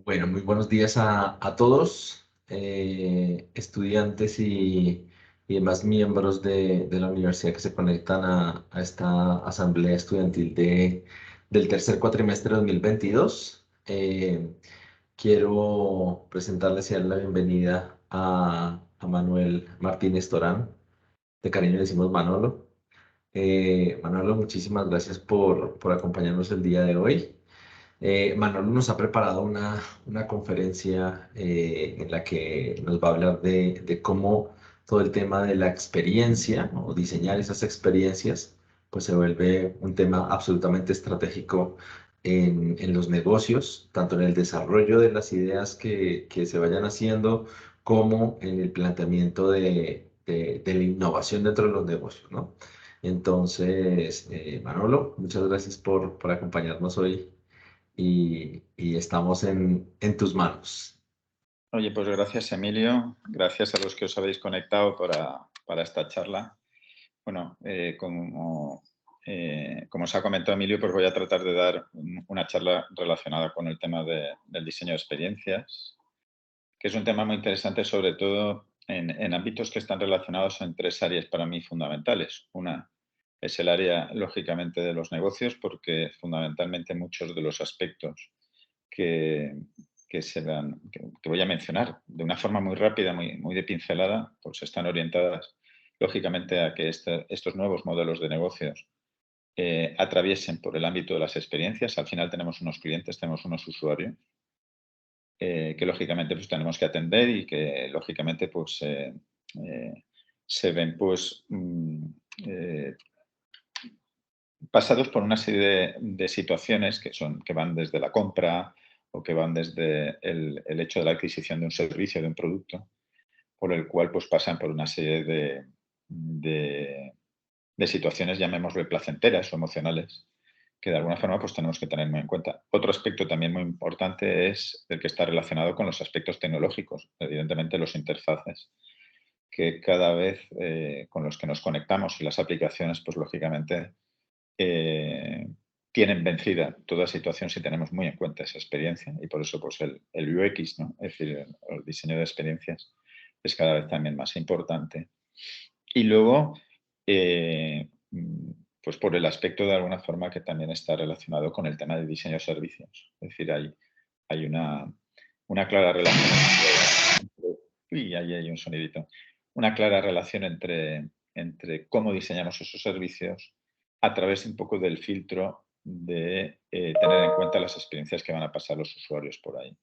Bueno, muy buenos días a todos, estudiantes y demás miembros de la universidad que se conectan a esta asamblea estudiantil del tercer cuatrimestre de 2022. Quiero presentarles y darle la bienvenida a Manuel Martínez Torán, de cariño le decimos Manolo. Manolo, muchísimas gracias por acompañarnos el día de hoy. Manolo nos ha preparado una conferencia en la que nos va a hablar de cómo todo el tema de la experiencia o diseñar esas experiencias, pues se vuelve un tema absolutamente estratégico en los negocios, tanto en el desarrollo de las ideas que se vayan haciendo, como en el planteamiento de la innovación dentro de los negocios, ¿no? Entonces, Manolo, muchas gracias por acompañarnos hoy y estamos en tus manos. Oye, pues gracias, Emilio. Gracias a los que os habéis conectado para esta charla. Bueno, como os ha comentado Emilio, pues voy a tratar de dar una charla relacionada con el tema del diseño de experiencias, que es un tema muy interesante, sobre todo en ámbitos que están relacionados en tres áreas para mí fundamentales. Una es el área, lógicamente, de los negocios, porque fundamentalmente muchos de los aspectos que, que voy a mencionar de una forma muy rápida, muy de pincelada, pues están orientadas, lógicamente, a que estos nuevos modelos de negocios atraviesen por el ámbito de las experiencias. Al final tenemos unos clientes, tenemos unos usuarios que lógicamente pues tenemos que atender y que lógicamente pues se ven pues pasados por una serie de situaciones que van desde la compra o que van desde el hecho de la adquisición de un servicio, de un producto, por el cual pues pasan por una serie de situaciones, llamémosle placenteras o emocionales, que de alguna forma pues tenemos que tener muy en cuenta. Otro aspecto también muy importante es el que está relacionado con los aspectos tecnológicos, evidentemente los interfaces, que cada vez con los que nos conectamos y las aplicaciones, pues lógicamente tienen vencida toda situación si tenemos muy en cuenta esa experiencia, y por eso pues el UX, ¿no? Es decir, el diseño de experiencias es cada vez también más importante. Y luego, pues por el aspecto de alguna forma que también está relacionado con el tema de diseño de servicios. Es decir, hay una clara relación uy, ahí hay un sonidito. Una clara relación entre cómo diseñamos esos servicios a través un poco del filtro de tener en cuenta las experiencias que van a pasar los usuarios por ahí.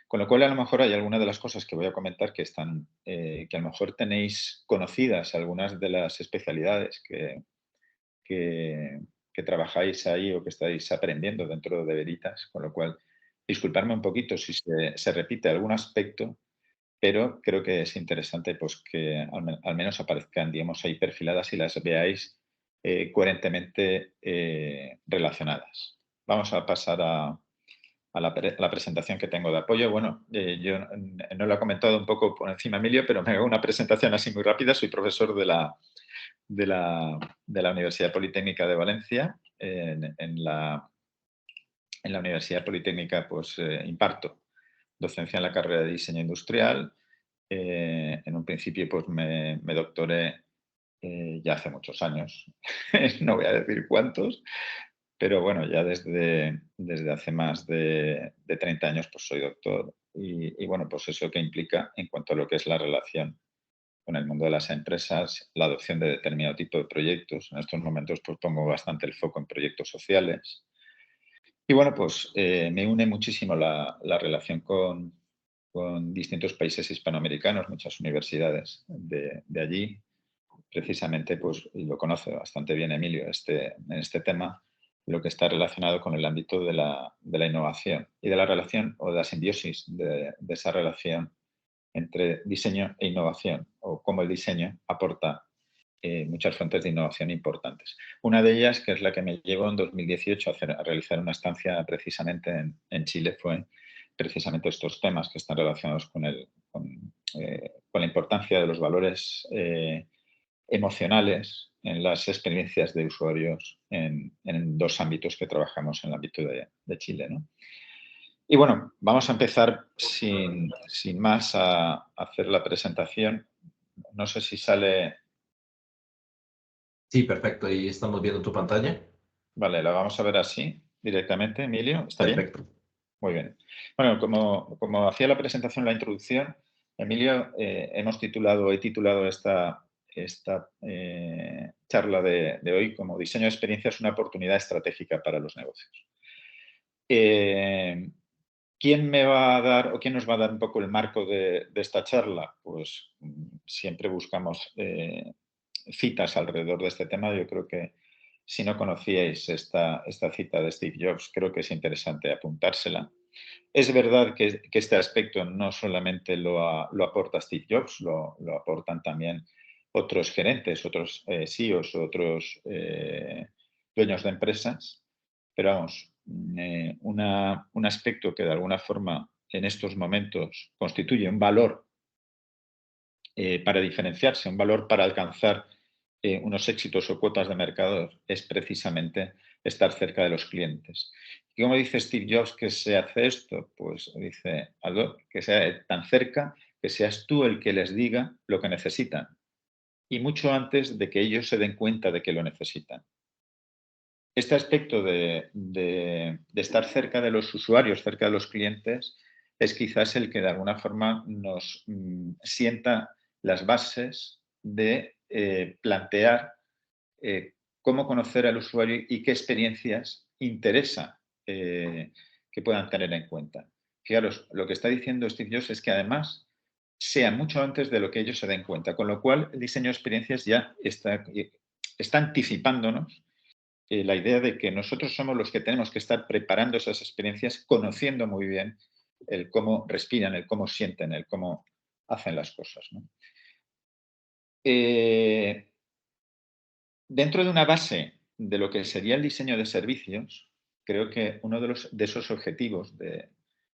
Con lo cual, a lo mejor hay algunas de las cosas que voy a comentar que están, que a lo mejor tenéis conocidas, algunas de las especialidades que, que trabajáis ahí o que estáis aprendiendo dentro de Veritas, con lo cual, disculparme un poquito si se repite algún aspecto, pero creo que es interesante pues, que al menos aparezcan, digamos, ahí perfiladas y las veáis coherentemente relacionadas. Vamos a pasar a la presentación que tengo de apoyo. Bueno, yo no lo he comentado un poco por encima, Emilio, pero me hago una presentación así muy rápida. Soy profesor de la Universidad Politécnica de Valencia. En la Universidad Politécnica pues, imparto docencia en la carrera de diseño industrial. En un principio pues, me doctoré ya hace muchos años, no voy a decir cuántos, pero bueno, ya desde hace más de 30 años pues soy doctor y bueno, pues eso que implica en cuanto a lo que es la relación con el mundo de las empresas, la adopción de determinado tipo de proyectos. En estos momentos pues pongo bastante el foco en proyectos sociales. Y bueno, pues me une muchísimo la relación con distintos países hispanoamericanos, muchas universidades de allí. Precisamente, pues, y lo conoce bastante bien Emilio en este tema, lo que está relacionado con el ámbito de la innovación y de la relación o de la simbiosis de esa relación entre diseño e innovación, o cómo el diseño aporta muchas fuentes de innovación importantes. Una de ellas, que es la que me llevó en 2018 a realizar una estancia precisamente en Chile, fue precisamente estos temas que están relacionados con la importancia de los valores emocionales en las experiencias de usuarios en dos ámbitos que trabajamos en el ámbito de Chile, ¿no? Y bueno, vamos a empezar sin más a hacer la presentación. No sé si sale. Sí, perfecto. Ahí estamos viendo tu pantalla. Vale, la vamos a ver así directamente, Emilio. ¿Está bien? Perfecto. Muy bien. Bueno, como hacía la presentación, la introducción, Emilio, he titulado esta charla de hoy como Diseño de experiencia es una oportunidad estratégica para los negocios. Eh, ¿Quién me va a dar o quién nos va a dar un poco el marco de esta charla? Pues siempre buscamos citas alrededor de este tema. Yo creo que si no conocíais esta cita de Steve Jobs, creo que es interesante apuntársela. Es verdad que este aspecto no solamente lo aporta Steve Jobs, lo aportan también otros gerentes, otros CEOs, otros dueños de empresas, pero vamos, un aspecto que de alguna forma en estos momentos constituye un valor para diferenciarse, un valor para alcanzar unos éxitos o cuotas de mercado es precisamente estar cerca de los clientes. ¿Y cómo dice Steve Jobs que se hace esto? Pues dice algo que sea tan cerca que seas tú el que les diga lo que necesitan y mucho antes de que ellos se den cuenta de que lo necesitan. Este aspecto de estar cerca de los usuarios, cerca de los clientes, es quizás el que de alguna forma nos sienta las bases de plantear cómo conocer al usuario y qué experiencias interesa que puedan tener en cuenta. Fijaros, lo que está diciendo Steve Jobs es que además sea mucho antes de lo que ellos se den cuenta, con lo cual el diseño de experiencias ya está anticipándonos la idea de que nosotros somos los que tenemos que estar preparando esas experiencias, conociendo muy bien el cómo respiran, el cómo sienten, el cómo hacen las cosas, ¿no? Dentro de una base de lo que sería el diseño de servicios, creo que uno de esos objetivos de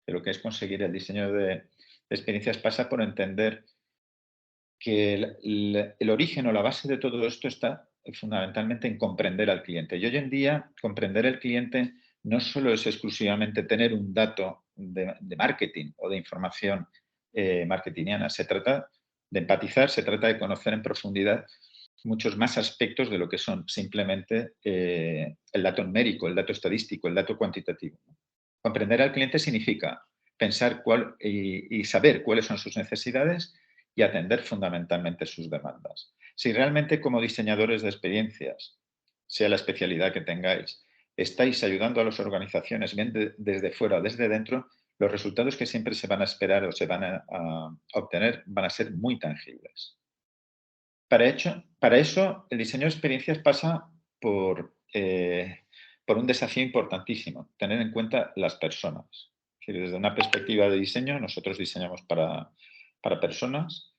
lo que es conseguir el diseño de experiencias pasa por entender que el origen o la base de todo esto está fundamentalmente en comprender al cliente. Y hoy en día, comprender al cliente no solo es exclusivamente tener un dato de marketing o de información marketingiana, se trata de empatizar, se trata de conocer en profundidad muchos más aspectos de lo que son simplemente el dato numérico, el dato estadístico, el dato cuantitativo. Comprender al cliente significa pensar y saber cuáles son sus necesidades y atender fundamentalmente sus demandas. Si realmente como diseñadores de experiencias, sea la especialidad que tengáis, estáis ayudando a las organizaciones, bien desde fuera o desde dentro, los resultados que siempre se van a esperar o se van a obtener van a ser muy tangibles. Para eso, el diseño de experiencias pasa por un desafío importantísimo, tener en cuenta las personas. Es decir, desde una perspectiva de diseño, nosotros diseñamos para personas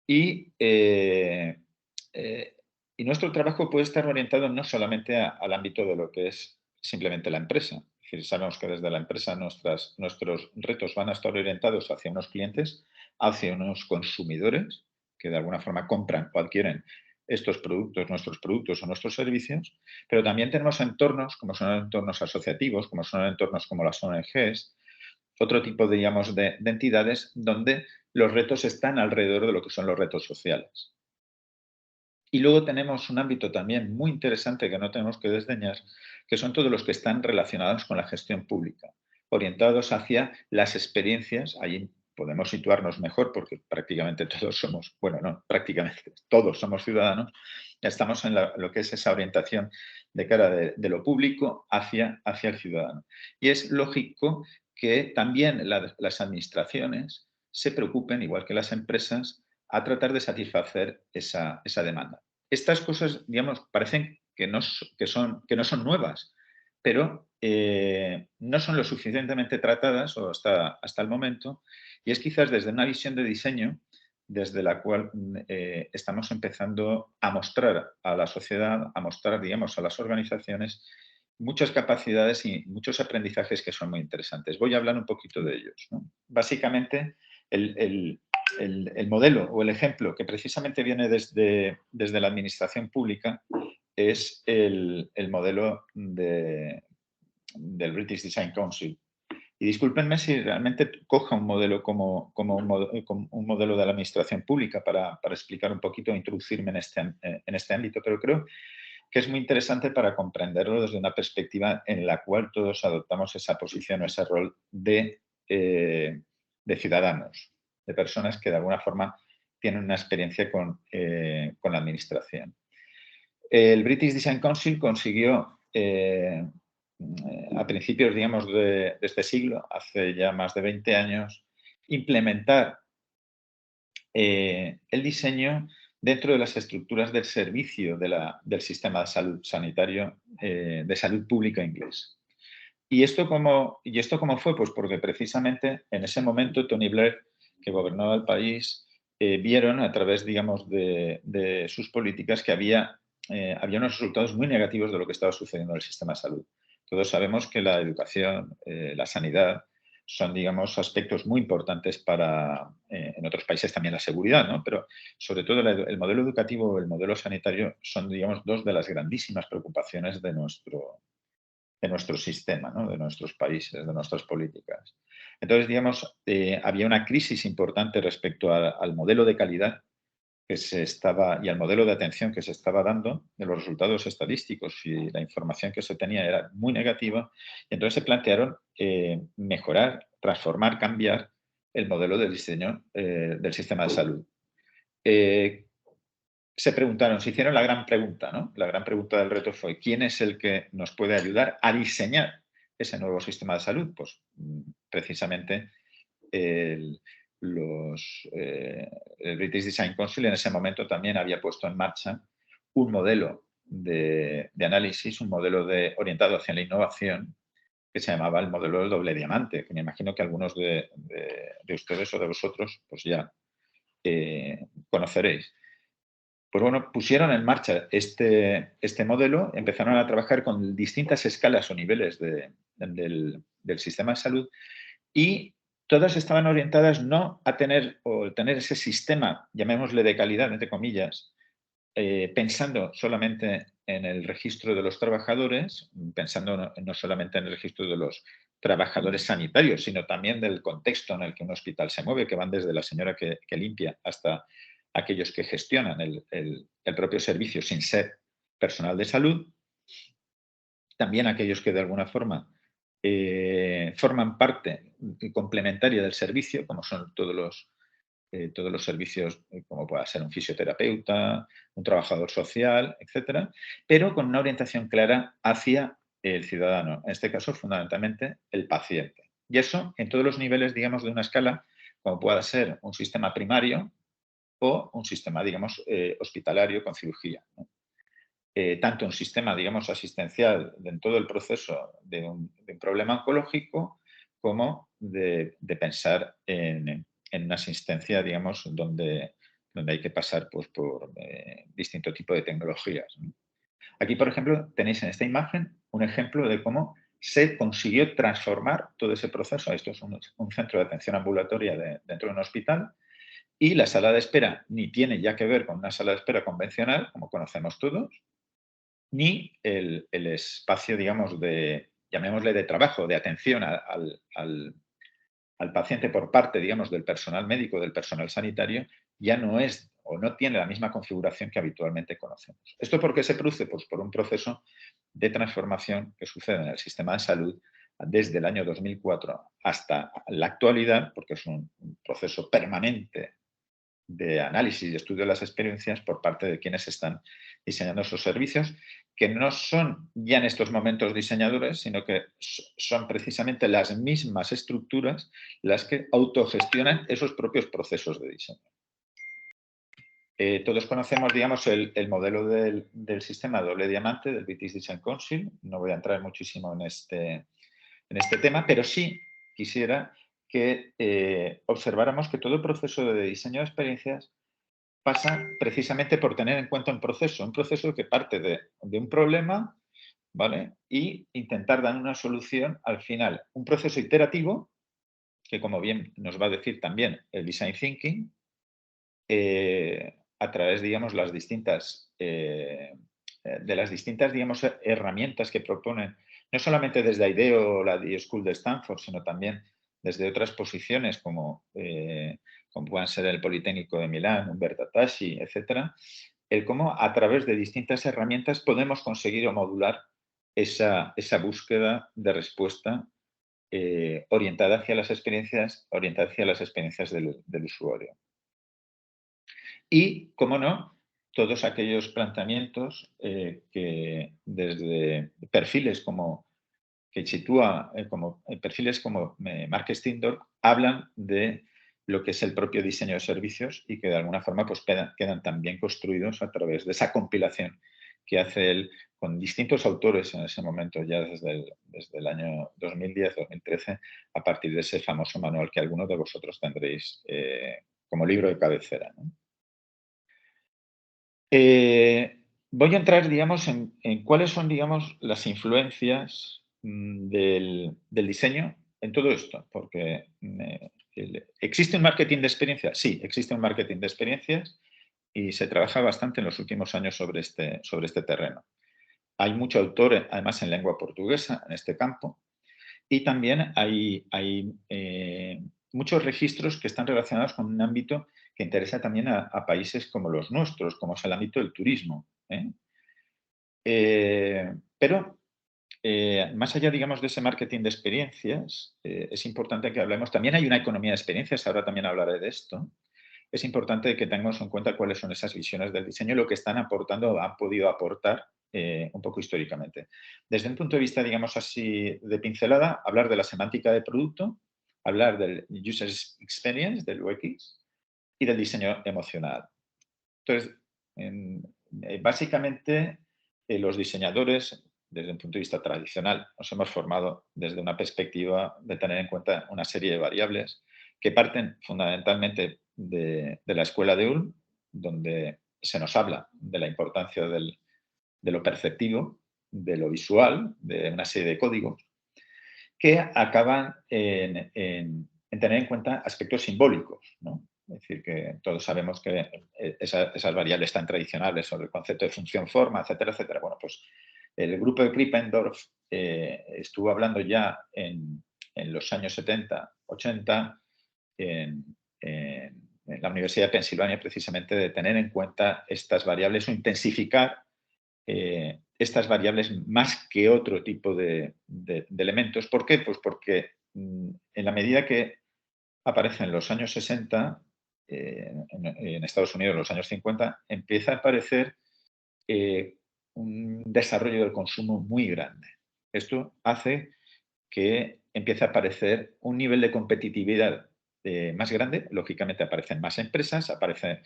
y, y nuestro trabajo puede estar orientado no solamente al ámbito de lo que es simplemente la empresa. Es decir, sabemos que desde la empresa nuestros retos van a estar orientados hacia unos clientes, hacia unos consumidores que de alguna forma compran o adquieren estos productos, nuestros productos o nuestros servicios, pero también tenemos entornos, como son entornos asociativos, como son entornos como las ONGs, otro tipo, digamos, de entidades donde los retos están alrededor de lo que son los retos sociales. Y luego tenemos un ámbito también muy interesante que no tenemos que desdeñar, que son todos los que están relacionados con la gestión pública, orientados hacia las experiencias. Allí podemos situarnos mejor porque prácticamente todos somos, bueno, no, prácticamente todos somos ciudadanos. Ya estamos en lo que es esa orientación de cara de lo público hacia el ciudadano. Y es lógico que también las administraciones se preocupen, igual que las empresas, a tratar de satisfacer esa demanda. Estas cosas, digamos, parecen que no son nuevas, pero no son lo suficientemente tratadas o hasta el momento, y es quizás desde una visión de diseño desde la cual estamos empezando a mostrar a la sociedad, a mostrar, digamos, a las organizaciones muchas capacidades y muchos aprendizajes que son muy interesantes. Voy a hablar un poquito de ellos, ¿no? Básicamente, el modelo o el ejemplo que precisamente viene desde la administración pública es el modelo del British Design Council, Y discúlpenme si realmente coja un modelo como un modelo de la administración pública para explicar un poquito, introducirme en este ámbito, pero creo que es muy interesante para comprenderlo desde una perspectiva en la cual todos adoptamos esa posición o ese rol de ciudadanos, de personas que de alguna forma tienen una experiencia con la administración. El British Design Council consiguió a principios, digamos, de este siglo, hace ya más de 20 años, implementar el diseño dentro de las estructuras del servicio del sistema de salud sanitario de salud pública inglés. ¿Y esto cómo fue? Pues porque precisamente en ese momento Tony Blair, que gobernaba el país, vieron a través, digamos, de sus políticas que había unos resultados muy negativos de lo que estaba sucediendo en el sistema de salud. Todos sabemos que la educación, la sanidad, son, digamos, aspectos muy importantes para, en otros países también la seguridad, ¿no? Pero sobre todo el modelo educativo o el modelo sanitario son, digamos, dos de las grandísimas preocupaciones de nuestro sistema, ¿no? De nuestros países, de nuestras políticas. Entonces, digamos, había una crisis importante respecto al modelo de calidad y al modelo de atención que se estaba dando, de los resultados estadísticos y la información que se tenía era muy negativa, y entonces se plantearon mejorar, transformar, cambiar el modelo del diseño del sistema de salud. Se preguntaron, se hicieron la gran pregunta, ¿no? La gran pregunta del reto fue, ¿quién es el que nos puede ayudar a diseñar ese nuevo sistema de salud? Pues precisamente el, el British Design Council en ese momento también había puesto en marcha un modelo de análisis, un modelo orientado hacia la innovación que se llamaba el modelo del doble diamante, que me imagino que algunos de ustedes o de vosotros pues ya conoceréis. Pues bueno, pusieron en marcha este modelo, empezaron a trabajar con distintas escalas o niveles del sistema de salud y todas estaban orientadas no a tener ese sistema, llamémosle de calidad, entre comillas, pensando solamente en el registro de los trabajadores, pensando no solamente en el registro de los trabajadores sanitarios, sino también del contexto en el que un hospital se mueve, que van desde la señora que limpia hasta aquellos que gestionan el propio servicio sin ser personal de salud, también aquellos que de alguna forma forman parte complementaria del servicio, como son todos los servicios, como pueda ser un fisioterapeuta, un trabajador social, etcétera, pero con una orientación clara hacia el ciudadano, en este caso fundamentalmente el paciente. Y eso en todos los niveles, digamos, de una escala, como pueda ser un sistema primario o un sistema, digamos, hospitalario con cirugía, ¿no? Tanto un sistema, digamos, asistencial en todo el proceso de un problema oncológico como de pensar en una asistencia, digamos, donde hay que pasar pues, por distinto tipo de tecnologías, ¿no? Aquí, por ejemplo, tenéis en esta imagen un ejemplo de cómo se consiguió transformar todo ese proceso. Esto es un centro de atención ambulatoria dentro de un hospital y la sala de espera ni tiene ya que ver con una sala de espera convencional, como conocemos todos, ni el espacio, digamos, llamémosle de trabajo, de atención al paciente por parte, digamos, del personal médico, del personal sanitario, ya no es o no tiene la misma configuración que habitualmente conocemos. ¿Esto por qué se produce? Pues por un proceso de transformación que sucede en el sistema de salud desde el año 2004 hasta la actualidad, porque es un proceso permanente de análisis y estudio de las experiencias por parte de quienes están diseñando esos servicios, que no son ya en estos momentos diseñadores, sino que son precisamente las mismas estructuras las que autogestionan esos propios procesos de diseño. Todos conocemos, digamos, el modelo del sistema doble diamante del British Design Council. No voy a entrar muchísimo en este tema, pero sí quisiera que observáramos que todo el proceso de diseño de experiencias pasa precisamente por tener en cuenta un proceso que parte de un problema, ¿vale? Y intentar dar una solución al final. Un proceso iterativo, que como bien nos va a decir también el Design Thinking, a través, digamos, de las distintas, digamos, herramientas que proponen no solamente desde IDEO o la IDEO School de Stanford, sino también desde otras posiciones como puedan ser el Politécnico de Milán, Umberto Tassi, etcétera, el cómo a través de distintas herramientas podemos conseguir o modular esa búsqueda de respuesta orientada hacia las experiencias del usuario. Y, cómo no, todos aquellos planteamientos que desde perfiles como que sitúa como perfiles como Mark Stindorf hablan de lo que es el propio diseño de servicios y que de alguna forma pues, quedan también construidos a través de esa compilación que hace él con distintos autores en ese momento, ya desde el año 2010-2013, a partir de ese famoso manual que algunos de vosotros tendréis como libro de cabecera, ¿no? Voy a entrar, digamos, en cuáles son, digamos, las influencias del diseño en todo esto, porque ¿existe un marketing de experiencias? Sí, existe un marketing de experiencias y se trabaja bastante en los últimos años sobre este terreno. Hay mucho autor, además, en lengua portuguesa en este campo, y también hay muchos registros que están relacionados con un ámbito que interesa también a países como los nuestros, como es el ámbito del turismo. Pero más allá, digamos, de ese marketing de experiencias, es importante que hablemos, también hay una economía de experiencias, ahora también hablaré de esto. Es importante que tengamos en cuenta cuáles son esas visiones del diseño y lo que están aportando o han podido aportar un poco históricamente. Desde un punto de vista, digamos así, de pincelada, hablar de la semántica de producto, hablar del user experience, del UX, y del diseño emocional. Entonces, básicamente, los diseñadores, desde un punto de vista tradicional, nos hemos formado desde una perspectiva de tener en cuenta una serie de variables que parten fundamentalmente de la escuela de Ulm, donde se nos habla de la importancia de lo perceptivo, de lo visual, de una serie de códigos, que acaban en tener en cuenta aspectos simbólicos, ¿no? Es decir, que todos sabemos que esas variables tan tradicionales sobre el concepto de función-forma, etcétera, etcétera. Bueno, pues el grupo de Krippendorf estuvo hablando ya en los años 70, 80, en la Universidad de Pensilvania, precisamente, de tener en cuenta estas variables o intensificar estas variables más que otro tipo de elementos. ¿Por qué? Pues porque en la medida que aparecen los años 60, en Estados Unidos en los años 50, empieza a aparecer un desarrollo del consumo muy grande. Esto hace que empiece a aparecer un nivel de competitividad más grande. Lógicamente aparecen más empresas, aparece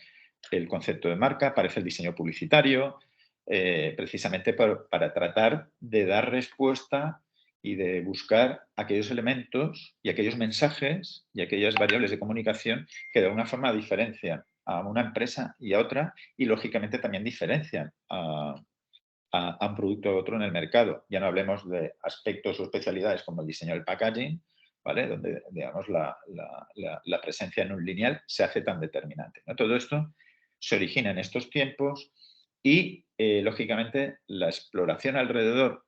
el concepto de marca, aparece el diseño publicitario, precisamente para tratar de dar respuesta y de buscar aquellos elementos y aquellos mensajes y aquellas variables de comunicación que de alguna forma diferencian a una empresa y a otra y lógicamente también diferencian a un producto u otro en el mercado. Ya no hablemos de aspectos o especialidades como el diseño del packaging, ¿vale? Donde, digamos, la presencia en un lineal se hace tan determinante, ¿no? Todo esto se origina en estos tiempos y, lógicamente, la exploración alrededor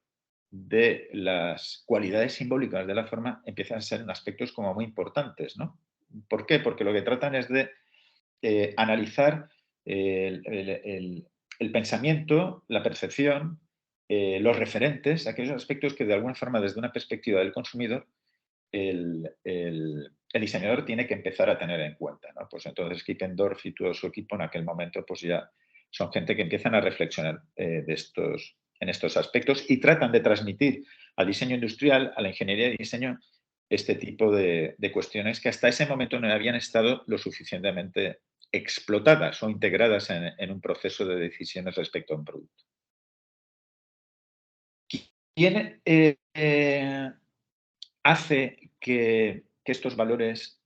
de las cualidades simbólicas de la forma empiezan a ser aspectos como muy importantes, ¿no? ¿Por qué? Porque lo que tratan es de analizar el pensamiento, la percepción, los referentes, aquellos aspectos que de alguna forma desde una perspectiva del consumidor el diseñador tiene que empezar a tener en cuenta, ¿no? Pues entonces Kippendorf y todo su equipo en aquel momento pues ya son gente que empiezan a reflexionar en estos aspectos y tratan de transmitir al diseño industrial, a la ingeniería de diseño, este tipo de cuestiones que hasta ese momento no habían estado lo suficientemente explotadas o integradas en un proceso de decisiones respecto a un producto. ¿Quién hace que estos valores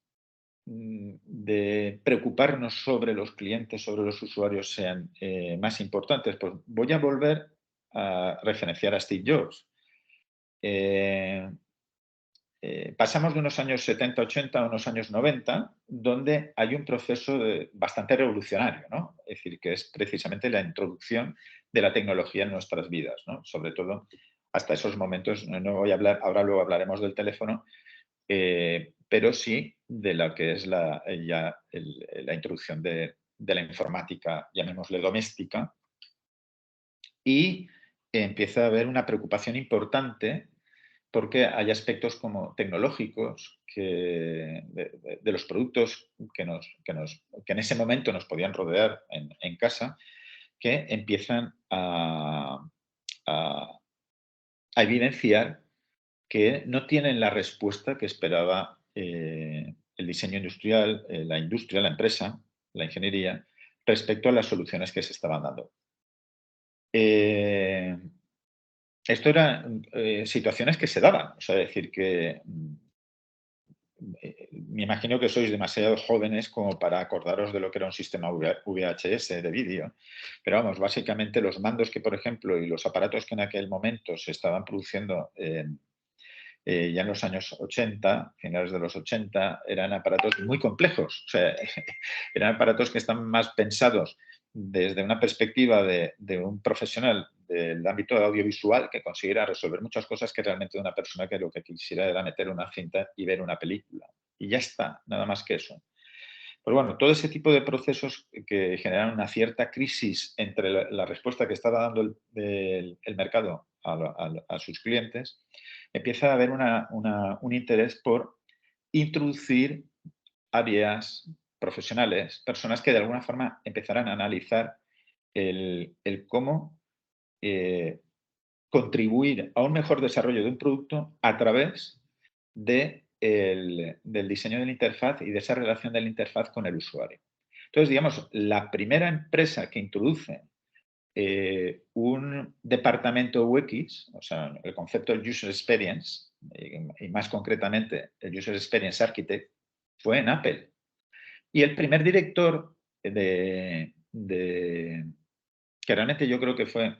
de preocuparnos sobre los clientes, sobre los usuarios sean más importantes? Pues voy a volver a referenciar a Steve Jobs. Pasamos de unos años 70-80 a unos años 90, donde hay un proceso bastante revolucionario, ¿no? Es decir, que es precisamente la introducción de la tecnología en nuestras vidas, ¿no? Sobre todo hasta esos momentos, no voy a hablar, ahora luego hablaremos del teléfono, pero sí de lo que es la introducción de la informática, llamémosle doméstica, y empieza a haber una preocupación importante porque hay aspectos como tecnológicos de los productos que en ese momento nos podían rodear en casa, que empiezan a evidenciar que no tienen la respuesta que esperaba el diseño industrial, la industria, la empresa, la ingeniería, respecto a las soluciones que se estaban dando. Esto eran situaciones que se daban, o sea, decir que me imagino que sois demasiado jóvenes como para acordaros de lo que era un sistema VHS de vídeo, pero vamos, básicamente los mandos que, por ejemplo, y los aparatos que en aquel momento se estaban produciendo ya en los años 80, finales de los 80, eran aparatos muy complejos. O sea, eran aparatos que están más pensados desde una perspectiva de un profesional del ámbito audiovisual que consiguiera resolver muchas cosas que realmente de una persona que lo que quisiera era meter una cinta y ver una película. Y ya está, nada más que eso. Pues bueno, todo ese tipo de procesos que generan una cierta crisis entre la respuesta que estaba dando el mercado a sus clientes, empieza a haber un interés por introducir áreas profesionales, personas que de alguna forma empezarán a analizar el cómo contribuir a un mejor desarrollo de un producto a través del diseño de la interfaz y de esa relación de la interfaz con el usuario. Entonces, digamos, la primera empresa que introduce un departamento UX, o sea, el concepto de User Experience, y más concretamente el User Experience Architect, fue en Apple. Y el primer director que realmente yo creo que fue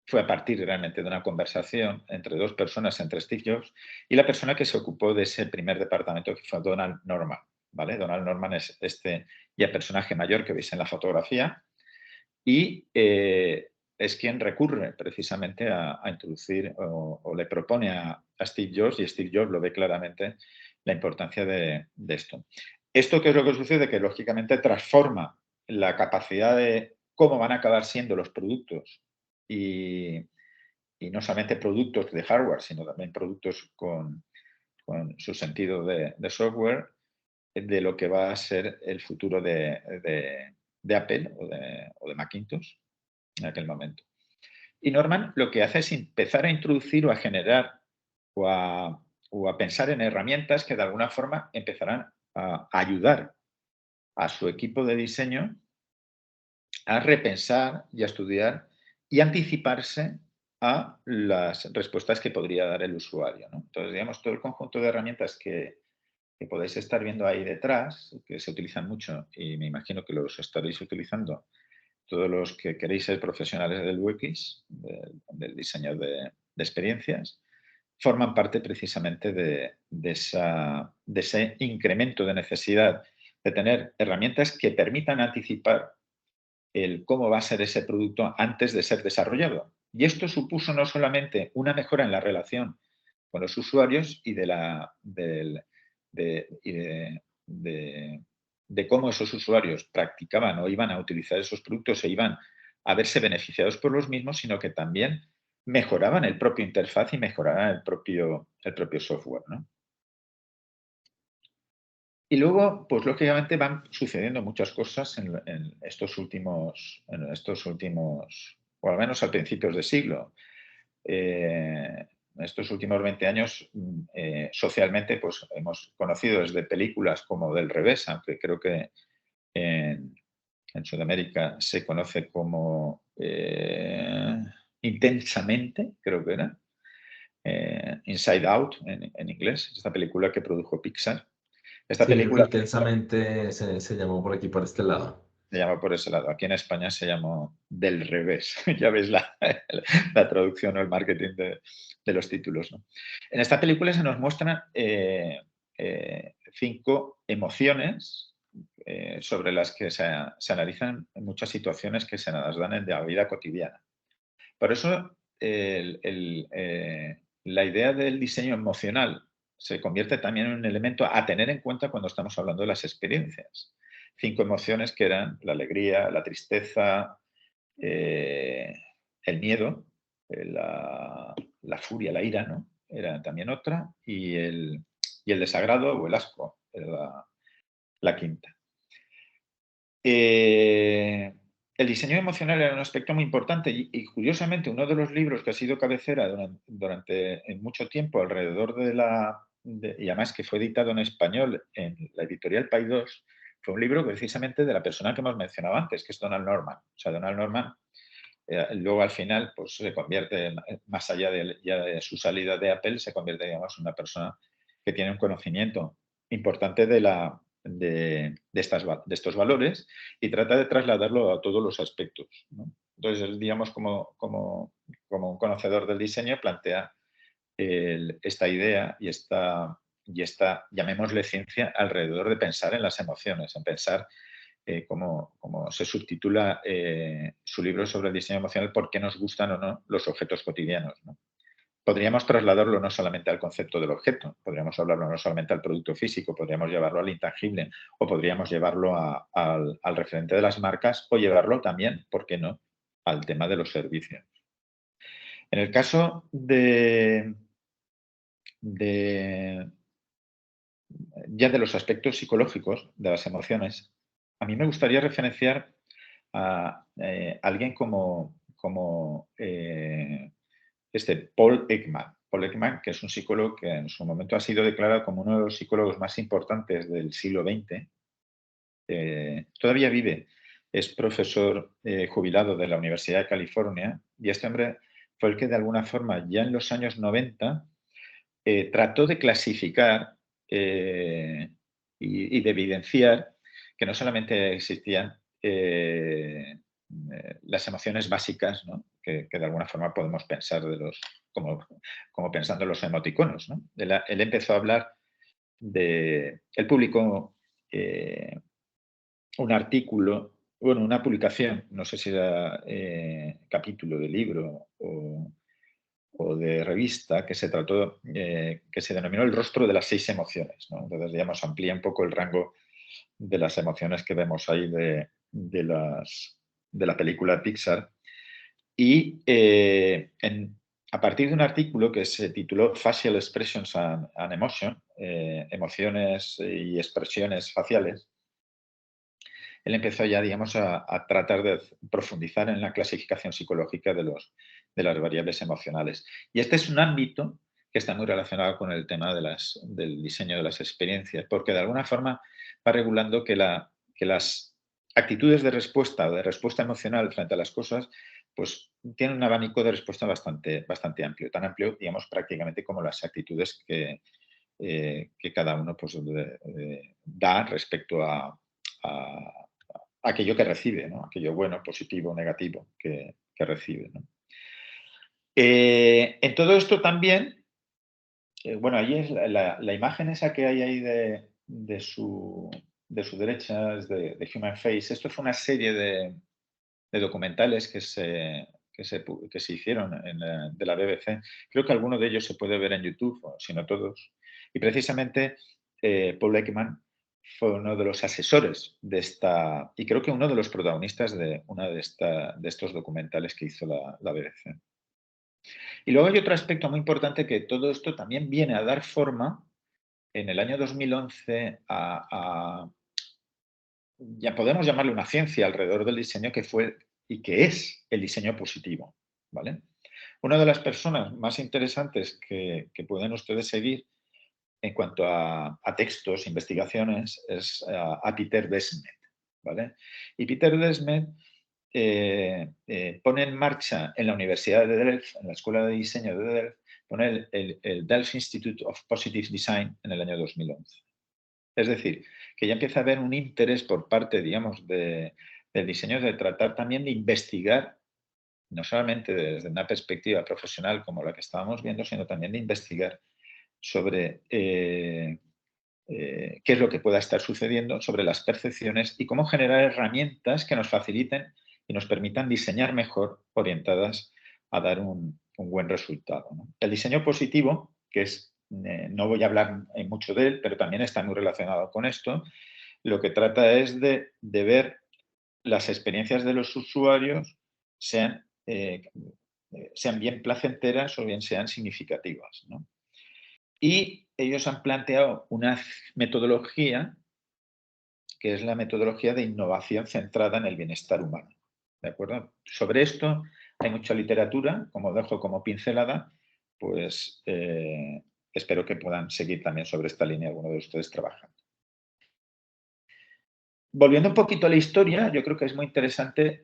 fue a partir realmente de una conversación entre dos personas, entre Steve Jobs y la persona que se ocupó de ese primer departamento, que fue Donald Norman. ¿Vale? Donald Norman es este ya personaje mayor que veis en la fotografía y es quien recurre precisamente a introducir o le propone a Steve Jobs, y Steve Jobs lo ve claramente la importancia de esto. ¿Esto qué es lo que sucede? Que lógicamente transforma la capacidad de cómo van a acabar siendo los productos y no solamente productos de hardware, sino también productos con su sentido de software, de lo que va a ser el futuro de Apple o de Macintosh en aquel momento. Y Norman lo que hace es empezar a introducir o a generar o a pensar en herramientas que de alguna forma empezarán a ayudar a su equipo de diseño a repensar y a estudiar y anticiparse a las respuestas que podría dar el usuario, ¿no? Entonces, digamos, todo el conjunto de herramientas que podéis estar viendo ahí detrás, que se utilizan mucho y me imagino que los estaréis utilizando todos los que queréis ser profesionales del UX, del diseño de experiencias, forman parte precisamente de ese incremento de necesidad de tener herramientas que permitan anticipar el cómo va a ser ese producto antes de ser desarrollado. Y esto supuso no solamente una mejora en la relación con los usuarios y de cómo esos usuarios practicaban o iban a utilizar esos productos e iban a verse beneficiados por los mismos, sino que también mejoraban el propio interfaz y mejoraban el propio software, ¿no? Y luego, pues lógicamente van sucediendo muchas cosas en estos últimos, o al menos al principios de siglo. En estos últimos 20 años, socialmente, pues hemos conocido desde películas como Del Revés, aunque creo que en Sudamérica se conoce como Intensamente, creo que era, Inside Out en inglés, esta película que produjo Pixar. Esta Sí, creo que película intensamente se llamó por aquí, por este lado. se llama por ese lado. Aquí en España se llamó Del Revés. Ya ves la traducción o el marketing de los títulos, ¿no? En esta película se nos muestran 5 emociones sobre las que se analizan muchas situaciones que se nos dan en la vida cotidiana. Por eso la idea del diseño emocional se convierte también en un elemento a tener en cuenta cuando estamos hablando de las experiencias. 5 emociones que eran la alegría, la tristeza, el miedo, la furia, la ira, ¿no? Era también otra, y el desagrado o el asco era la quinta. El diseño emocional era un aspecto muy importante y curiosamente uno de los libros que ha sido cabecera durante mucho tiempo alrededor y además que fue editado en español en la editorial Paidós, fue un libro precisamente de la persona que hemos mencionado antes, que es Donald Norman. O sea, Donald Norman luego al final pues se convierte, más allá ya de su salida de Apple, se convierte, digamos, en una persona que tiene un conocimiento importante de estos valores y trata de trasladarlo a todos los aspectos, ¿no? Entonces, él, digamos, como un conocedor del diseño, plantea esta idea y esta, llamémosle ciencia, alrededor de pensar en las emociones, en pensar, como se subtitula su libro sobre el diseño emocional, por qué nos gustan o no los objetos cotidianos, ¿no? Podríamos trasladarlo no solamente al concepto del objeto, podríamos hablarlo no solamente al producto físico, podríamos llevarlo al intangible o podríamos llevarlo al referente de las marcas o llevarlo también, ¿por qué no?, al tema de los servicios. En el caso ya de los aspectos psicológicos de las emociones, a mí me gustaría referenciar a alguien como Paul Ekman. Paul Ekman, que es un psicólogo que en su momento ha sido declarado como uno de los psicólogos más importantes del siglo XX. Todavía vive, es profesor jubilado de la Universidad de California y este hombre fue el que de alguna forma ya en los años 90 trató de clasificar y de evidenciar que no solamente existían las emociones básicas, ¿no?, que de alguna forma podemos pensar como pensando en los emoticonos, ¿no? Él empezó a hablar él publicó un artículo, bueno, una publicación, no sé si era capítulo de libro o de revista, que se trató, que se denominó El rostro de las 6 emociones, ¿no? Entonces, digamos, amplía un poco el rango de las emociones que vemos ahí de la película Pixar. Y a partir de un artículo que se tituló Facial Expressions and Emotion, emociones y expresiones faciales, él empezó ya, digamos, a tratar de profundizar en la clasificación psicológica de las variables emocionales. Y este es un ámbito que está muy relacionado con el tema del diseño de las experiencias, porque de alguna forma va regulando que las actitudes de respuesta o de respuesta emocional frente a las cosas, pues tienen un abanico de respuesta bastante amplio, tan amplio, digamos, prácticamente como las actitudes que cada uno pues, da respecto a aquello que recibe, ¿no?, aquello bueno, positivo, negativo que recibe, ¿no? En todo esto también, bueno, ahí es la imagen esa que hay ahí de su derecha, es de Human Face. Esto fue una serie de documentales que se hicieron de la BBC. Creo que alguno de ellos se puede ver en YouTube, o si no todos. Y precisamente Paul Ekman fue uno de los asesores y creo que uno de los protagonistas de una de estos documentales que hizo la BBC. Y luego hay otro aspecto muy importante, que todo esto también viene a dar forma en el año 2011 ya podemos llamarle una ciencia alrededor del diseño, que fue y que es el diseño positivo, ¿vale? Una de las personas más interesantes que pueden ustedes seguir en cuanto a textos, investigaciones, es a Peter Desmet, ¿vale? Y Peter Desmet pone en marcha en la Universidad de Delft, en la Escuela de Diseño de Delft, pone el Delft Institute of Positive Design en el año 2011. Es decir, que ya empieza a haber un interés por parte, digamos, del diseño, de tratar también de investigar, no solamente desde una perspectiva profesional como la que estábamos viendo, sino también de investigar sobre qué es lo que pueda estar sucediendo, sobre las percepciones y cómo generar herramientas que nos faciliten y nos permitan diseñar mejor, orientadas a dar un buen resultado, ¿no? El diseño positivo, que es, no voy a hablar mucho de él, pero también está muy relacionado con esto, lo que trata es de ver las experiencias de los usuarios sean bien placenteras o bien sean significativas, ¿no? Y ellos han planteado una metodología que es la metodología de innovación centrada en el bienestar humano. ¿De acuerdo? Sobre esto hay mucha literatura, como dejo como pincelada, pues espero que puedan seguir también sobre esta línea alguno de ustedes trabajando. Volviendo un poquito a la historia, yo creo que es muy interesante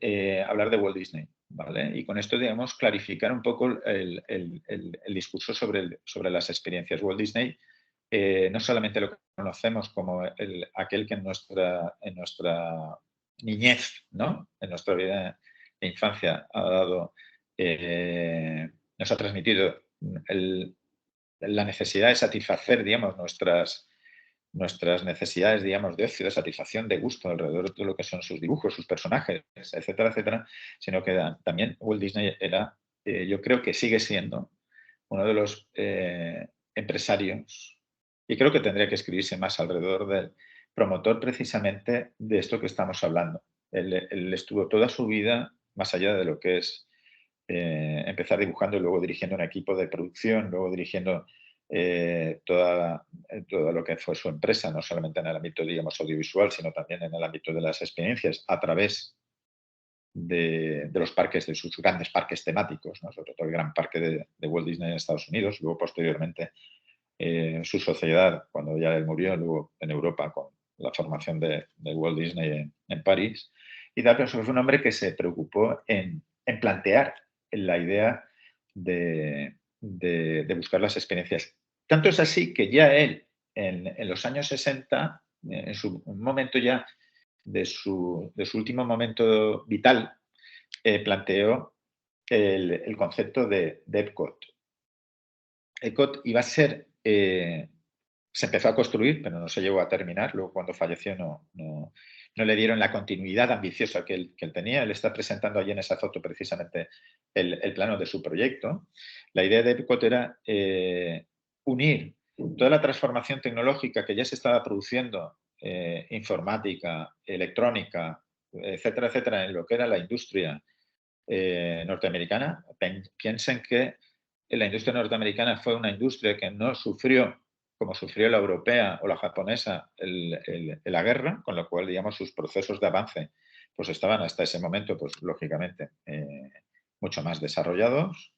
hablar de Walt Disney, ¿vale? Y con esto, digamos, clarificar un poco el discurso sobre las experiencias. Walt Disney no solamente lo conocemos como aquel que en nuestra niñez, ¿no? En nuestra vida de infancia ha dado, nos ha transmitido la necesidad de satisfacer, digamos, nuestras necesidades, digamos, de ocio, de satisfacción, de gusto alrededor de lo que son sus dibujos, sus personajes, etcétera, etcétera, sino que también Walt Disney era, yo creo que sigue siendo uno de los empresarios, y creo que tendría que escribirse más alrededor del promotor precisamente de esto que estamos hablando. Él estuvo toda su vida más allá de lo que es empezar dibujando y luego dirigiendo un equipo de producción, luego dirigiendo todo lo que fue su empresa, no solamente en el ámbito, digamos, audiovisual, sino también en el ámbito de las experiencias a través de los parques, de sus grandes parques temáticos, ¿no? Sobre todo el gran parque de Walt Disney en Estados Unidos, luego posteriormente su sociedad, cuando ya él murió, luego en Europa con la formación de Walt Disney en París. Y tal, pero fue un hombre que se preocupó en plantear la idea de buscar las experiencias. Tanto es así que ya él, en los años 60, en su momento ya de su último momento vital, planteó el concepto de Epcot. Epcot iba a ser, se empezó a construir, pero no se llegó a terminar. Luego, cuando falleció, no le dieron la continuidad ambiciosa que él tenía. Él está presentando allí en esa foto precisamente el plano de su proyecto. La idea de Epcot era unir toda la transformación tecnológica que ya se estaba produciendo, informática, electrónica, etcétera, etcétera, en lo que era la industria norteamericana. Piensen que la industria norteamericana fue una industria que no sufrió como sufrió la europea o la japonesa la guerra, con lo cual, digamos, sus procesos de avance pues estaban hasta ese momento, pues lógicamente, mucho más desarrollados.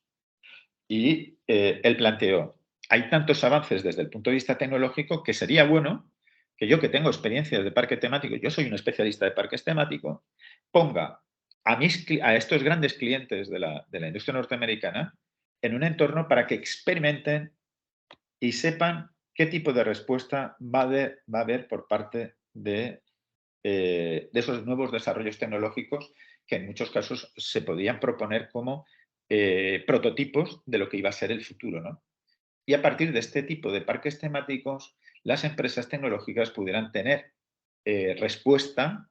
Y él planteó, hay tantos avances desde el punto de vista tecnológico que sería bueno que yo, que tengo experiencias de parque temático, yo soy un especialista de parques temáticos, ponga a estos grandes clientes de la industria norteamericana en un entorno para que experimenten y sepan qué tipo de respuesta va a haber por parte de esos nuevos desarrollos tecnológicos que en muchos casos se podían proponer como prototipos de lo que iba a ser el futuro, ¿no? Y a partir de este tipo de parques temáticos, las empresas tecnológicas pudieran tener respuesta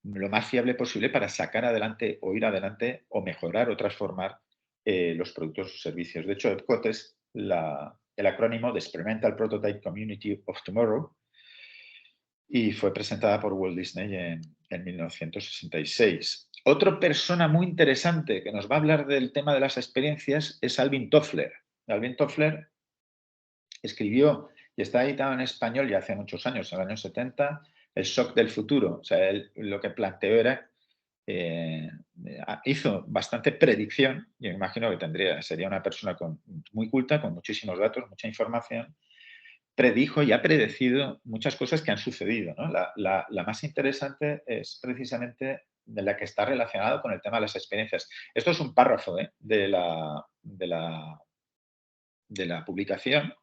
lo más fiable posible para sacar adelante o ir adelante o mejorar o transformar los productos o servicios. De hecho, EPCOT es el acrónimo de Experimental Prototype Community of Tomorrow y fue presentada por Walt Disney en 1966. Otra persona muy interesante que nos va a hablar del tema de las experiencias es Alvin Toffler. Alvin Toffler escribió, y está editado en español ya hace muchos años, en los años 70, El shock del futuro. O sea, él lo que planteó era, hizo bastante predicción, yo imagino que sería una persona muy culta, con muchísimos datos, mucha información, predijo y ha predecido muchas cosas que han sucedido, ¿no? La más interesante es precisamente de la que está relacionada con el tema de las experiencias. Esto es un párrafo de la publicación.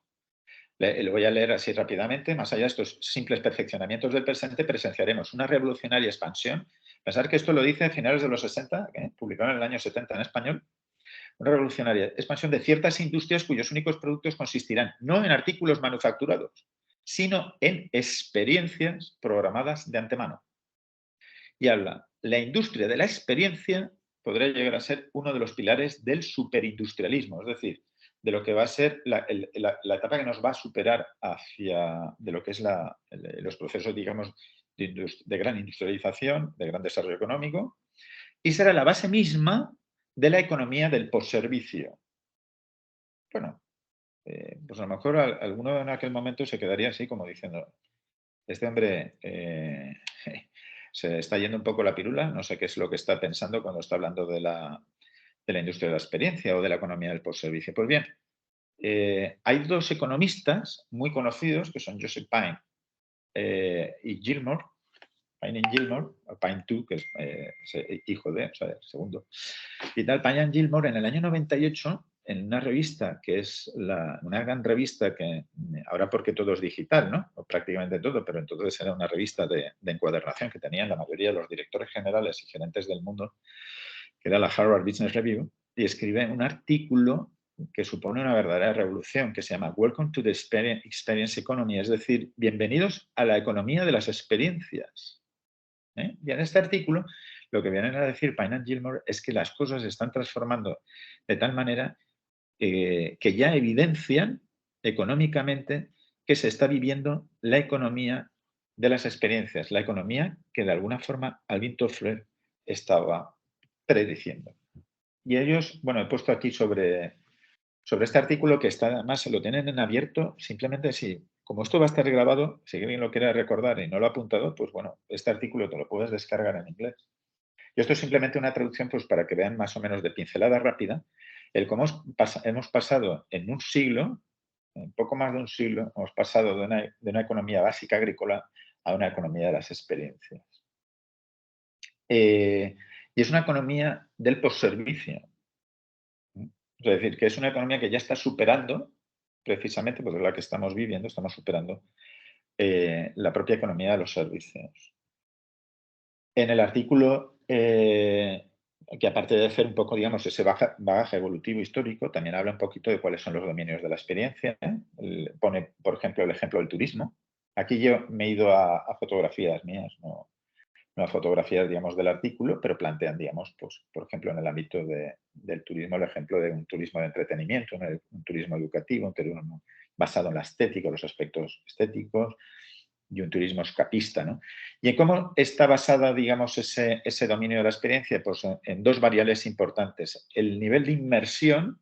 Lo voy a leer así rápidamente. Más allá de estos simples perfeccionamientos del presente, presenciaremos una revolucionaria expansión. Pensar que esto lo dice a finales de los 60, publicado en el año 70 en español. Una revolucionaria expansión de ciertas industrias cuyos únicos productos consistirán no en artículos manufacturados, sino en experiencias programadas de antemano. Y habla, la industria de la experiencia podría llegar a ser uno de los pilares del superindustrialismo, es decir, de lo que va a ser la etapa que nos va a superar hacia de lo que es los procesos, digamos, de gran industrialización, de gran desarrollo económico, y será la base misma de la economía del postservicio. Bueno, pues a lo mejor alguno en aquel momento se quedaría así como diciendo, este hombre se está yendo un poco la pirula, no sé qué es lo que está pensando cuando está hablando de la industria de la experiencia o de la economía del postservicio. Pues bien, hay dos economistas muy conocidos que son Joseph Pine y Gilmore, Pine y Gilmore, o Pine 2, que es hijo de, o sea, el segundo, y tal. Pine y Gilmore en el año 98, en una revista que es una gran revista que ahora porque todo es digital, ¿no? O prácticamente todo, pero entonces era una revista de encuadernación que tenían la mayoría de los directores generales y gerentes del mundo, que era la Harvard Business Review, y escribe un artículo que supone una verdadera revolución, que se llama Welcome to the Experience Economy, es decir, bienvenidos a la economía de las experiencias. Y en este artículo lo que vienen a decir Pine y Gilmore es que las cosas se están transformando de tal manera que ya evidencian económicamente que se está viviendo la economía de las experiencias, la economía que de alguna forma Alvin Toffler estaba prediciendo. Y ellos, bueno, he puesto aquí sobre este artículo que está, además se lo tienen en abierto, simplemente si, como esto va a estar grabado, si alguien lo quiere recordar y no lo ha apuntado, pues bueno, este artículo te lo puedes descargar en inglés. Y esto es simplemente una traducción pues para que vean más o menos de pincelada rápida el cómo hemos pasado en un siglo, en poco más de un siglo, hemos pasado de una economía básica agrícola a una economía de las experiencias. Y es una economía del postservicio. Es decir, que es una economía que ya está superando, precisamente, porque es la que estamos viviendo, estamos superando la propia economía de los servicios. En el artículo, que aparte de hacer un poco, digamos, ese bagaje evolutivo histórico, también habla un poquito de cuáles son los dominios de la experiencia. Pone, por ejemplo, el ejemplo del turismo. Aquí yo me he ido a fotografías mías, no a fotografías, digamos, del artículo, pero plantean, digamos, pues, por ejemplo, en el ámbito del turismo, el ejemplo de un turismo de entretenimiento, un turismo educativo, un turismo basado en la estética, los aspectos estéticos, y un turismo escapista, ¿no? ¿Y en cómo está basada, digamos, ese dominio de la experiencia? Pues en dos variables importantes. El nivel de inmersión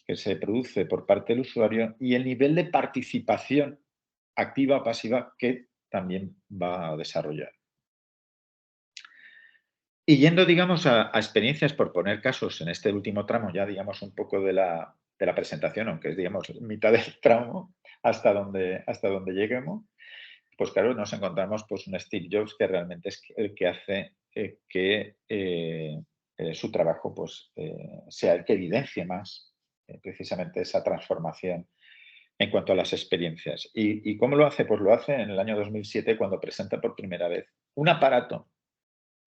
que se produce por parte del usuario y el nivel de participación activa o pasiva que también va a desarrollar. Y yendo, digamos, a experiencias, por poner casos en este último tramo, ya digamos un poco de la presentación, aunque es, digamos, mitad del tramo hasta donde lleguemos, pues claro, nos encontramos pues un Steve Jobs que realmente es el que hace que su trabajo pues, sea el que evidencie más precisamente esa transformación en cuanto a las experiencias. ¿Y cómo lo hace? Pues lo hace en el año 2007 cuando presenta por primera vez un aparato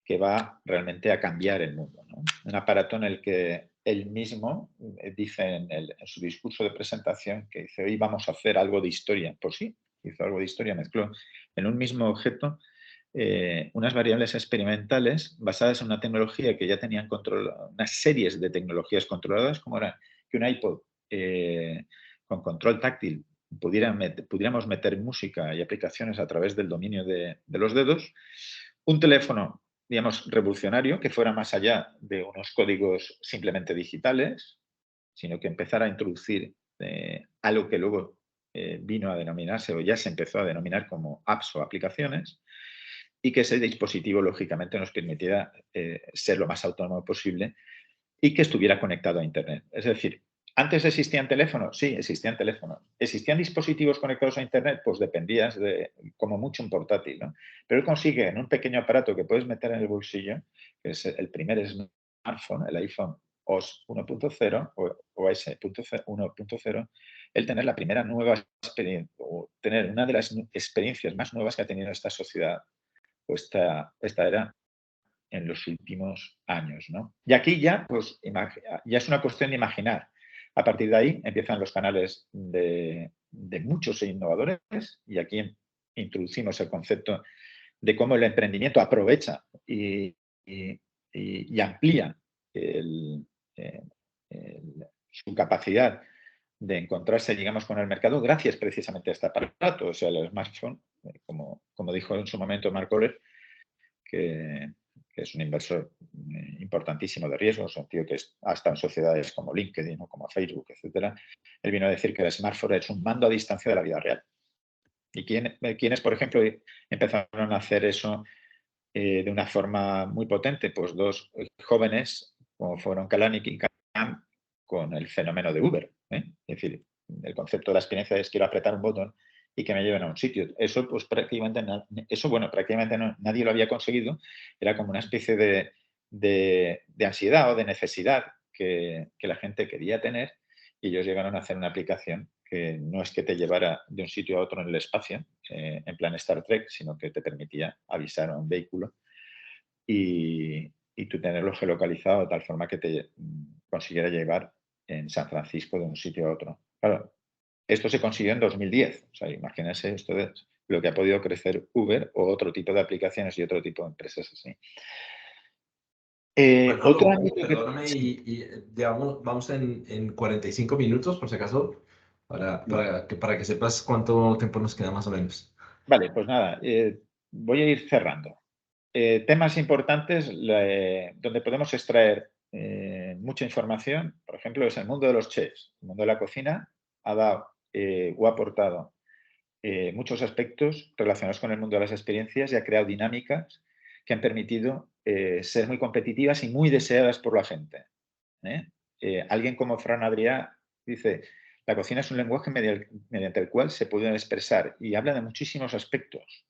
que va realmente a cambiar el mundo, ¿no? Un aparato en el que él mismo dice en su discurso de presentación que dice, hoy vamos a hacer algo de historia. Pues sí, hizo algo de historia, mezcló en un mismo objeto unas variables experimentales basadas en una tecnología que ya tenían controlada, unas series de tecnologías controladas, como era que un iPod con control táctil pudiéramos meter música y aplicaciones a través del dominio de los dedos, un teléfono, digamos, revolucionario, que fuera más allá de unos códigos simplemente digitales, sino que empezara a introducir algo que luego vino a denominarse o ya se empezó a denominar como apps o aplicaciones, y que ese dispositivo, lógicamente, nos permitiera ser lo más autónomo posible y que estuviera conectado a Internet. Es decir, ¿antes existían teléfonos? Sí, existían teléfonos. ¿Existían dispositivos conectados a Internet? Pues dependías de, como mucho, un portátil, ¿no? Pero él consigue en un pequeño aparato que puedes meter en el bolsillo, que es el primer smartphone, el iPhone OS 1.0 o OS 1.0, el tener la primera nueva experiencia, o tener una de las experiencias más nuevas que ha tenido esta sociedad, o esta era en los últimos años, ¿no? Y aquí ya, pues, ya es una cuestión de imaginar. A partir de ahí empiezan los canales de muchos innovadores y aquí introducimos el concepto de cómo el emprendimiento aprovecha y y amplía su capacidad de encontrarse, digamos, con el mercado gracias precisamente a este aparato. O sea, el smartphone, como dijo en su momento Mark Kohler, que es un inversor importantísimo de riesgos, un tío que ha estado en sociedades como LinkedIn o como Facebook, etcétera. Él vino a decir que el smartphone es un mando a distancia de la vida real. ¿Y quiénes, por ejemplo, empezaron a hacer eso de una forma muy potente? Pues dos jóvenes, como fueron Kalanick y Kahn, con el fenómeno de Uber. Es decir, el concepto de la experiencia es quiero apretar un botón y que me lleven a un sitio. Eso, pues prácticamente, prácticamente nadie lo había conseguido. Era como una especie de ansiedad o de necesidad que la gente quería tener, y ellos llegaron a hacer una aplicación que no es que te llevara de un sitio a otro en el espacio, en plan Star Trek, sino que te permitía avisar a un vehículo y tú tenerlo geolocalizado de tal forma que te consiguiera llevar en San Francisco de un sitio a otro. Claro, esto se consiguió en 2010. O sea, imagínense ustedes lo que ha podido crecer Uber o otro tipo de aplicaciones y otro tipo de empresas así. Otro Manolo, ámbito que... perdóname, y vamos en 45 minutos, por si acaso, para que sepas cuánto tiempo nos queda más o menos. Vale, pues nada, voy a ir cerrando. Temas importantes donde podemos extraer mucha información, por ejemplo, es el mundo de los chefs. El mundo de la cocina ha dado o ha aportado muchos aspectos relacionados con el mundo de las experiencias y ha creado dinámicas que han permitido ser muy competitivas y muy deseadas por la gente. Alguien como Fran Adrià dice, la cocina es un lenguaje mediante el cual se pueden expresar, y habla de muchísimos aspectos.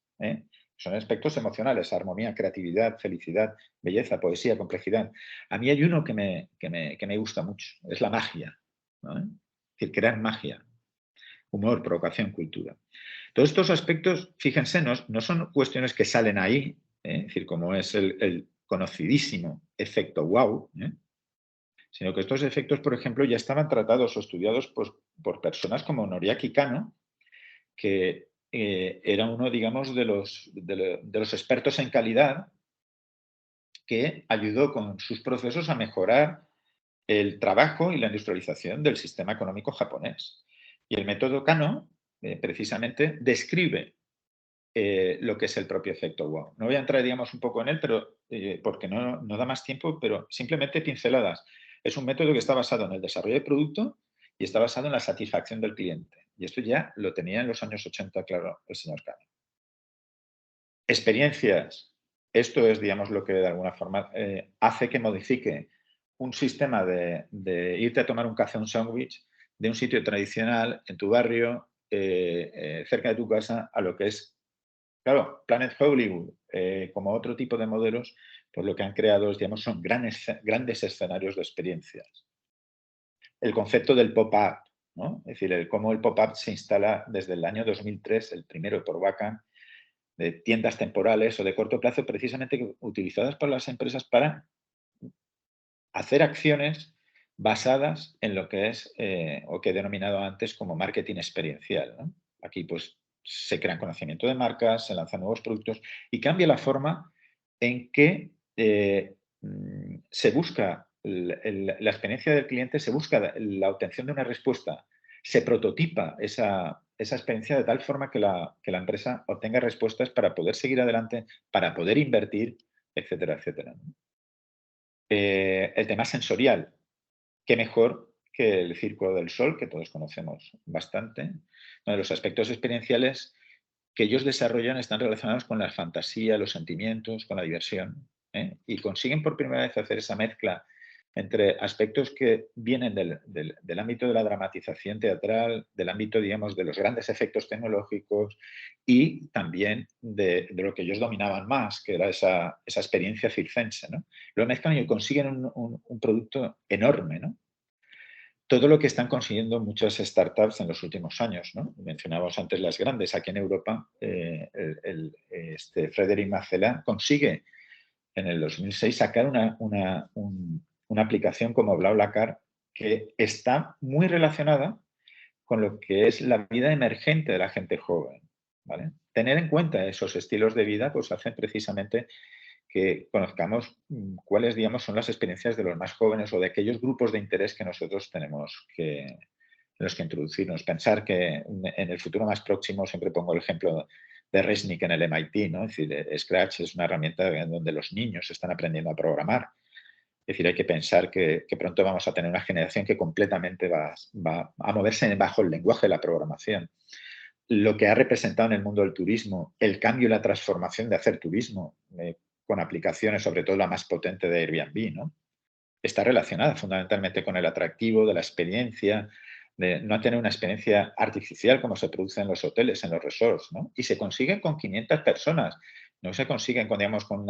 Son aspectos emocionales: armonía, creatividad, felicidad, belleza, poesía, complejidad. A mí hay uno que me gusta mucho, es la magia, ¿no? Es decir, crear magia, humor, provocación, cultura. Todos estos aspectos, fíjense, no son cuestiones que salen ahí, es decir, como es el conocidísimo efecto wow, sino que estos efectos, por ejemplo, ya estaban tratados o estudiados por personas como Noriaki Kano, que era uno, digamos, de los expertos en calidad, que ayudó con sus procesos a mejorar el trabajo y la industrialización del sistema económico japonés. Y el método Kano, precisamente, describe lo que es el propio efecto wow. No voy a entrar, digamos, un poco en él, pero porque no da más tiempo, pero simplemente pinceladas. Es un método que está basado en el desarrollo de producto y está basado en la satisfacción del cliente. Y esto ya lo tenía en los años 80, claro, el señor Kano. Experiencias. Esto es, digamos, lo que de alguna forma hace que modifique un sistema de irte a tomar un café, un sándwich, de un sitio tradicional en tu barrio, cerca de tu casa, a lo que es, claro, Planet Hollywood, como otro tipo de modelos, pues lo que han creado, digamos, son grandes escenarios de experiencias. El concepto del pop-up, ¿no? Es decir, cómo el pop-up se instala desde el año 2003, el primero por Wacom, de tiendas temporales o de corto plazo, precisamente utilizadas por las empresas para hacer acciones basadas en lo que es, o que he denominado antes como marketing experiencial, ¿no? Aquí, pues, se crean conocimiento de marcas, se lanzan nuevos productos y cambia la forma en que se busca la experiencia del cliente, se busca la obtención de una respuesta, se prototipa esa experiencia de tal forma que la empresa obtenga respuestas para poder seguir adelante, para poder invertir, etcétera, etcétera, ¿no? El tema sensorial, qué mejor que el Circo del Sol, que todos conocemos bastante. Uno de los aspectos experienciales que ellos desarrollan están relacionados con la fantasía, los sentimientos, con la diversión, y consiguen por primera vez hacer esa mezcla entre aspectos que vienen del ámbito de la dramatización teatral, del ámbito, digamos, de los grandes efectos tecnológicos y también de lo que ellos dominaban más, que era esa experiencia circense, ¿no? Lo mezclan y consiguen un producto enorme, ¿no? Todo lo que están consiguiendo muchas startups en los últimos años, ¿no? Mencionábamos antes las grandes. Aquí en Europa, Frédéric Marcellin consigue en el 2006 sacar una aplicación como BlaBlaCar que está muy relacionada con lo que es la vida emergente de la gente joven, ¿vale? Tener en cuenta esos estilos de vida pues hacen precisamente que conozcamos cuáles, digamos, son las experiencias de los más jóvenes o de aquellos grupos de interés que nosotros tenemos en los que introducirnos. Pensar que en el futuro más próximo, siempre pongo el ejemplo de Resnick en el MIT, ¿no? Es decir, Scratch es una herramienta en donde los niños están aprendiendo a programar. Es decir, hay que pensar que pronto vamos a tener una generación que completamente va a moverse bajo el lenguaje de la programación. Lo que ha representado en el mundo del turismo, el cambio y la transformación de hacer turismo, con aplicaciones, sobre todo la más potente de Airbnb, ¿no? Está relacionada fundamentalmente con el atractivo de la experiencia, de no tener una experiencia artificial como se produce en los hoteles, en los resorts, ¿no? Y se consiguen con 500 personas, no se consiguen con, digamos, con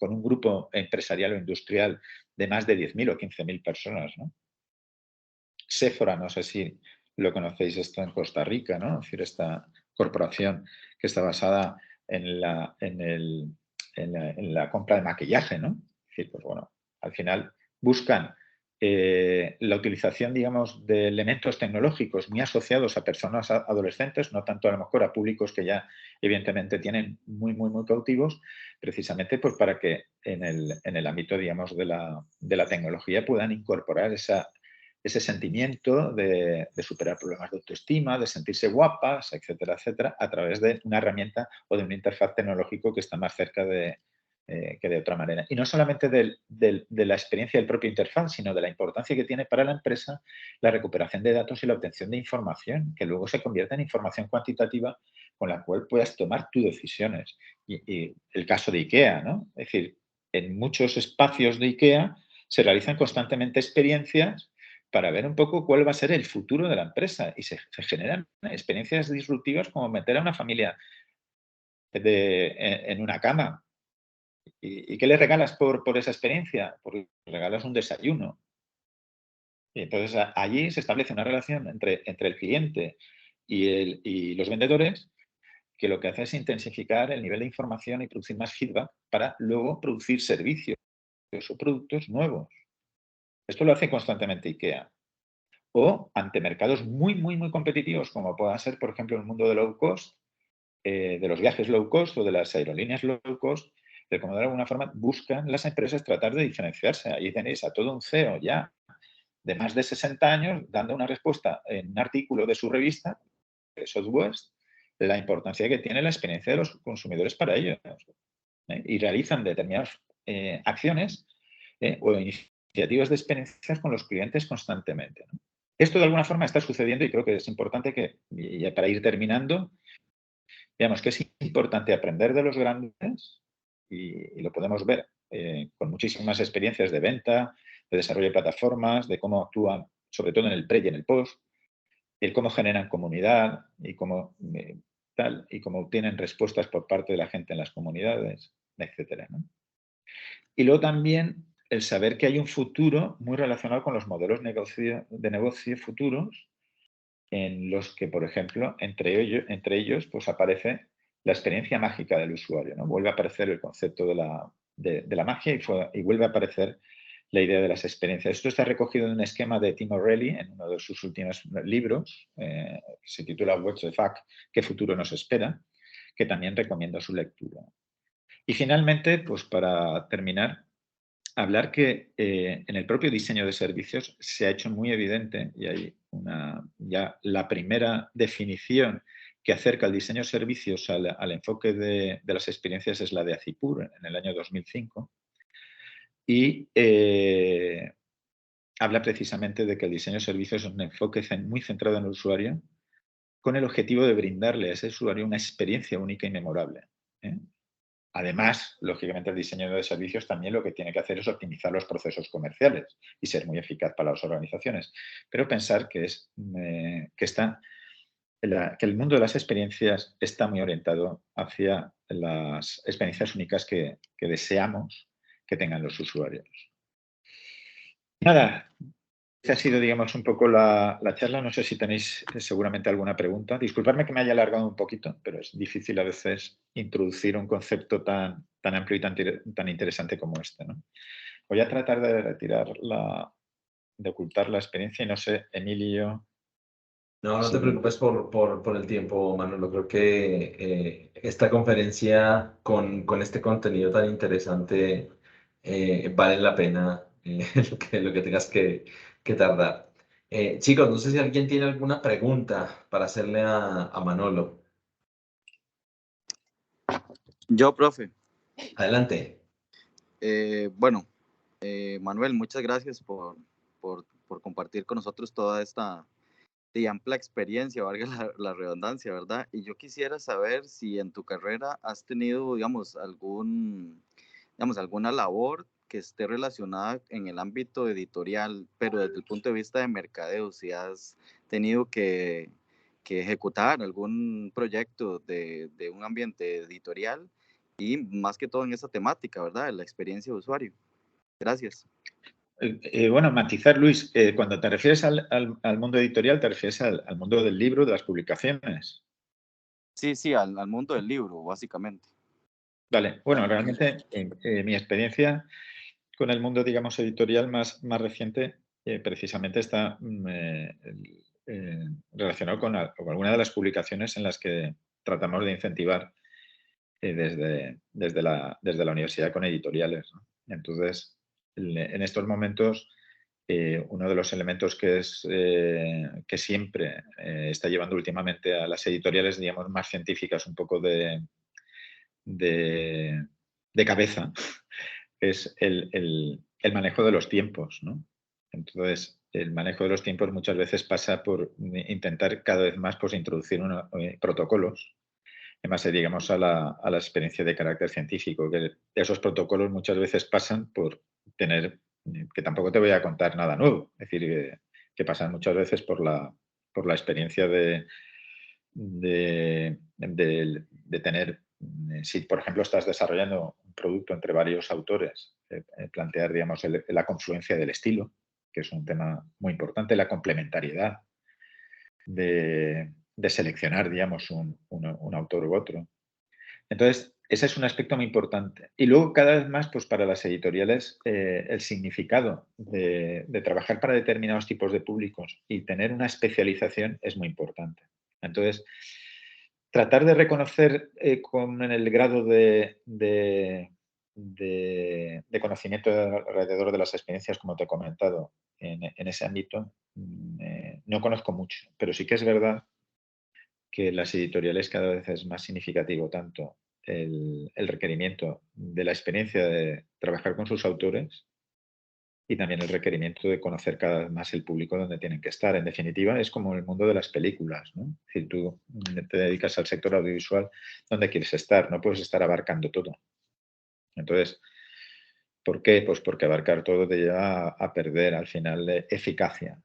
un grupo empresarial o industrial de más de 10.000 o 15.000 personas, ¿no? Sephora, no sé si lo conocéis, esto en Costa Rica, ¿no? Es decir, esta corporación que está basada en la compra de maquillaje, ¿no? Es decir, pues bueno, al final buscan la utilización, digamos, de elementos tecnológicos muy asociados a personas adolescentes, no tanto a lo mejor a públicos que ya evidentemente tienen muy, muy, muy cautivos, precisamente pues para que en el ámbito, digamos, de la tecnología puedan incorporar ese sentimiento de superar problemas de autoestima, de sentirse guapas, etcétera, etcétera, a través de una herramienta o de una interfaz tecnológico que está más cerca que de otra manera. Y no solamente de la experiencia del propio interfaz, sino de la importancia que tiene para la empresa la recuperación de datos y la obtención de información, que luego se convierte en información cuantitativa con la cual puedas tomar tus decisiones. Y el caso de IKEA, ¿no? Es decir, en muchos espacios de IKEA se realizan constantemente experiencias para ver un poco cuál va a ser el futuro de la empresa y se generan experiencias disruptivas como meter a una familia en una cama. ¿Y qué le regalas por esa experiencia? Pues le regalas un desayuno. Y entonces allí se establece una relación entre el cliente y los vendedores que lo que hace es intensificar el nivel de información y producir más feedback para luego producir servicios o productos nuevos. Esto lo hace constantemente IKEA. O ante mercados muy, muy, muy competitivos, como pueda ser, por ejemplo, el mundo de low cost, de los viajes low cost o de las aerolíneas low cost, de como de alguna forma buscan las empresas tratar de diferenciarse. Ahí tenéis a todo un CEO ya de más de 60 años dando una respuesta en un artículo de su revista, de Southwest, de la importancia que tiene la experiencia de los consumidores para ellos. Y realizan determinadas acciones o iniciativas de experiencias con los clientes constantemente, ¿no? Esto de alguna forma está sucediendo y creo que es importante que, y para ir terminando, digamos que es importante aprender de los grandes y lo podemos ver con muchísimas experiencias de venta, de desarrollo de plataformas, de cómo actúan, sobre todo en el pre y en el post, el cómo generan comunidad y cómo y cómo obtienen respuestas por parte de la gente en las comunidades, etcétera, ¿no? Y luego también el saber que hay un futuro muy relacionado con los modelos de negocio futuros en los que, por ejemplo, entre ellos pues aparece la experiencia mágica del usuario, ¿no? Vuelve a aparecer el concepto de la magia y vuelve a aparecer la idea de las experiencias. Esto está recogido en un esquema de Tim O'Reilly en uno de sus últimos libros, que se titula What's the Fuck? ¿Qué futuro nos espera? Que también recomiendo su lectura. Y finalmente, pues para terminar, hablar que en el propio diseño de servicios se ha hecho muy evidente y hay ya la primera definición que acerca el diseño de servicios al enfoque de las experiencias es la de Acipur en el año 2005 y habla precisamente de que el diseño de servicios es un enfoque muy centrado en el usuario con el objetivo de brindarle a ese usuario una experiencia única y memorable, ¿eh? Además, lógicamente, el diseño de servicios también lo que tiene que hacer es optimizar los procesos comerciales y ser muy eficaz para las organizaciones. Pero pensar que el mundo de las experiencias está muy orientado hacia las experiencias únicas que deseamos que tengan los usuarios. Nada, esta ha sido, digamos, un poco la charla. No sé si tenéis seguramente alguna pregunta. Disculpadme que me haya alargado un poquito, pero es difícil a veces introducir un concepto tan amplio y tan interesante como este, ¿no? Voy a tratar de ocultar la experiencia y no sé, Emilio, No, no te Sí. preocupes por el tiempo, Manolo. Creo que esta conferencia con este contenido tan interesante vale la pena lo que tengas que tardar. Chicos, no sé si alguien tiene alguna pregunta para hacerle a Manolo. Yo, profe. Adelante. Bueno, Manuel, muchas gracias por compartir con nosotros toda esta de amplia experiencia, valga la redundancia, ¿verdad? Y yo quisiera saber si en tu carrera has tenido, digamos, alguna labor que esté relacionada en el ámbito editorial, pero desde el punto de vista de mercadeo, si has tenido que ejecutar algún proyecto de un ambiente editorial y más que todo en esa temática, ¿verdad? La experiencia de usuario. Gracias. Bueno, matizar, Luis, cuando te refieres al mundo editorial, te refieres al mundo del libro, de las publicaciones. Sí, al mundo del libro, básicamente. Vale, bueno, realmente mi experiencia con el mundo, digamos, editorial más reciente precisamente está relacionado con alguna de las publicaciones en las que tratamos de incentivar desde la universidad con editoriales, ¿no? Entonces, en estos momentos, uno de los elementos que siempre está llevando últimamente a las editoriales, digamos, más científicas, un poco de cabeza, es el manejo de los tiempos, ¿no? Entonces, el manejo de los tiempos muchas veces pasa por intentar cada vez más pues, introducir protocolos en base, digamos, a la experiencia de carácter científico, que esos protocolos muchas veces pasan por tener, que tampoco te voy a contar nada nuevo, es decir, que pasan muchas veces por la experiencia de tener, si por ejemplo estás desarrollando un producto entre varios autores, plantear, digamos, la confluencia del estilo, que es un tema muy importante, la complementariedad de seleccionar, digamos, un autor u otro. Entonces, ese es un aspecto muy importante. Y luego, cada vez más, pues para las editoriales, el significado de trabajar para determinados tipos de públicos y tener una especialización es muy importante. Entonces, tratar de reconocer con el grado de conocimiento alrededor de las experiencias, como te he comentado, en ese ámbito, no conozco mucho, pero sí que es verdad que las editoriales cada vez es más significativo tanto el requerimiento de la experiencia de trabajar con sus autores y también el requerimiento de conocer cada vez más el público donde tienen que estar. En definitiva, es como el mundo de las películas, ¿no? Si tú te dedicas al sector audiovisual, ¿dónde quieres estar? No puedes estar abarcando todo. Entonces, ¿por qué? Pues porque abarcar todo te lleva a perder al final de eficacia.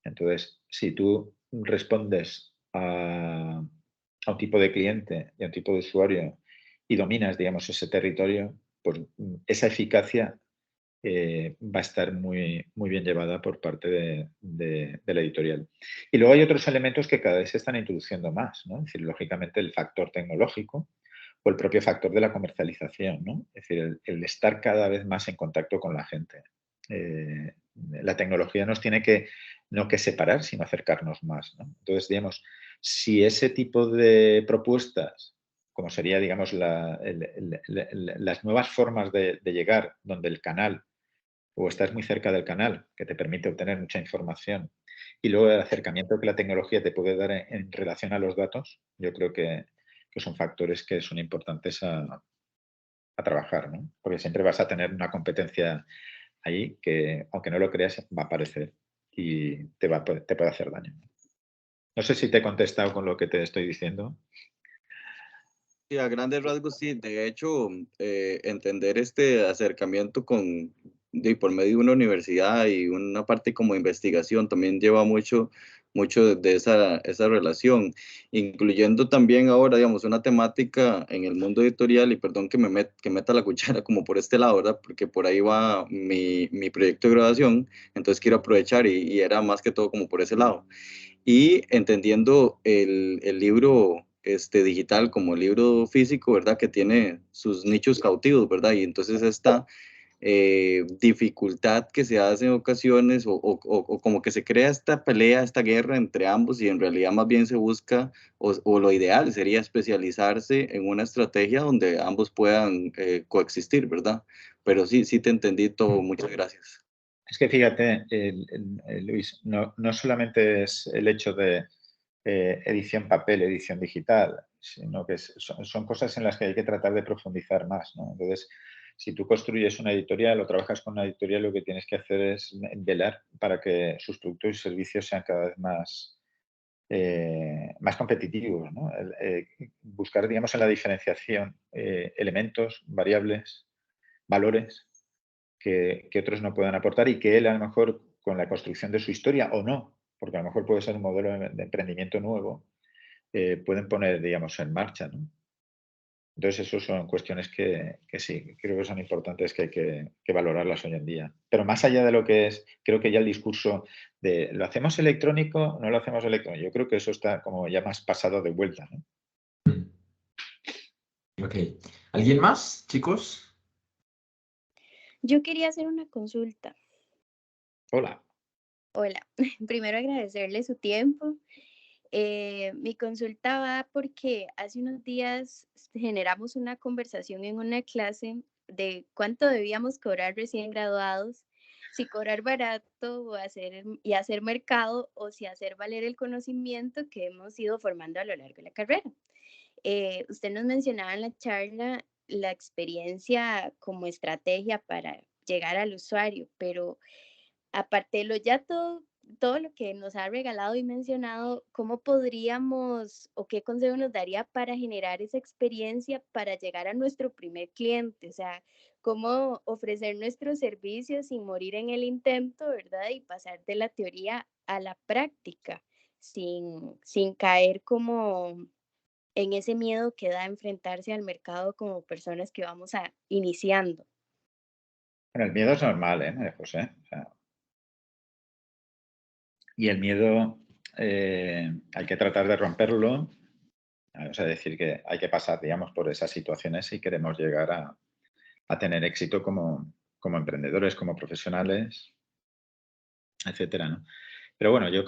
Entonces, si tú respondes a un tipo de cliente y a un tipo de usuario y dominas, digamos, ese territorio, pues esa eficacia va a estar muy, muy bien llevada por parte de la editorial. Y luego hay otros elementos que cada vez se están introduciendo más, ¿no? Es decir, lógicamente el factor tecnológico o el propio factor de la comercialización, ¿no? Es decir, el estar cada vez más en contacto con la gente. La tecnología nos tiene que no que separar, sino acercarnos más, ¿no? Entonces, digamos, si ese tipo de propuestas, como sería, digamos, las nuevas formas de llegar, donde el canal o estás muy cerca del canal, que te permite obtener mucha información, y luego el acercamiento que la tecnología te puede dar en relación a los datos, yo creo que son factores que son importantes a trabajar, ¿no? Porque siempre vas a tener una competencia ahí que, aunque no lo creas, va a aparecer y te puede hacer daño. No sé si te he contestado con lo que te estoy diciendo. Sí, a grandes rasgos sí. De hecho, entender este acercamiento por medio de una universidad y una parte como investigación también lleva mucho de esa relación, incluyendo también ahora, digamos, una temática en el mundo editorial, y perdón que meta la cuchara como por este lado, ¿verdad? Porque por ahí va mi proyecto de graduación, entonces quiero aprovechar y era más que todo como por ese lado. Y entendiendo el libro digital como el libro físico, ¿verdad? Que tiene sus nichos cautivos, ¿verdad? Y entonces dificultad que se hace en ocasiones o como que se crea esta pelea, esta guerra entre ambos y en realidad más bien se busca o lo ideal sería especializarse en una estrategia donde ambos puedan coexistir, ¿verdad? Pero sí, sí te entendí todo, muchas gracias. Es que fíjate, Luis, no solamente es el hecho de edición papel, edición digital, sino que son cosas en las que hay que tratar de profundizar más, ¿no? Entonces, si tú construyes una editorial o trabajas con una editorial, lo que tienes que hacer es velar para que sus productos y servicios sean cada vez más competitivos, ¿no? Buscar, digamos, en la diferenciación elementos, variables, valores que otros no puedan aportar y que él a lo mejor con la construcción de su historia o no, porque a lo mejor puede ser un modelo de emprendimiento nuevo, pueden poner, digamos, en marcha, ¿no? Entonces, eso son cuestiones que sí, creo que son importantes que hay que valorarlas hoy en día. Pero más allá de lo que es, creo que ya el discurso de ¿lo hacemos electrónico? ¿No lo hacemos electrónico? Yo creo que eso está como ya más pasado de vuelta, ¿no? Ok. ¿Alguien más, chicos? Yo quería hacer una consulta. Hola. Hola, primero agradecerle su tiempo. Mi consulta va porque hace unos días generamos una conversación en una clase de cuánto debíamos cobrar recién graduados, si cobrar barato y hacer mercado o si hacer valer el conocimiento que hemos ido formando a lo largo de la carrera. Usted nos mencionaba en la charla la experiencia como estrategia para llegar al usuario, pero aparte de lo ya todo lo que nos ha regalado y mencionado, ¿cómo podríamos o qué consejo nos daría para generar esa experiencia para llegar a nuestro primer cliente? O sea, cómo ofrecer nuestros servicios sin morir en el intento, ¿verdad? Y pasar de la teoría a la práctica, sin caer como en ese miedo que da enfrentarse al mercado como personas que vamos iniciando. Bueno, el miedo es normal, María José? O sea, y el miedo hay que tratar de romperlo. O sea, decir que hay que pasar, digamos, por esas situaciones si queremos llegar a tener éxito como emprendedores, como profesionales, etcétera, ¿no? Pero bueno, yo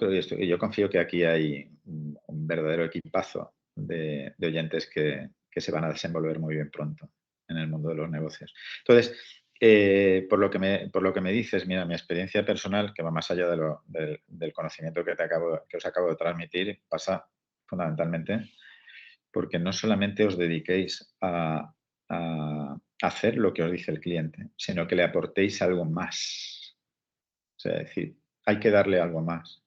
confío que aquí hay un verdadero equipazo de oyentes que se van a desenvolver muy bien pronto en el mundo de los negocios. Entonces, por lo que me dices, mira, mi experiencia personal, que va más allá del conocimiento que os acabo de transmitir, pasa fundamentalmente porque no solamente os dediquéis a hacer lo que os dice el cliente, sino que le aportéis algo más. O sea, es decir, hay que darle algo más.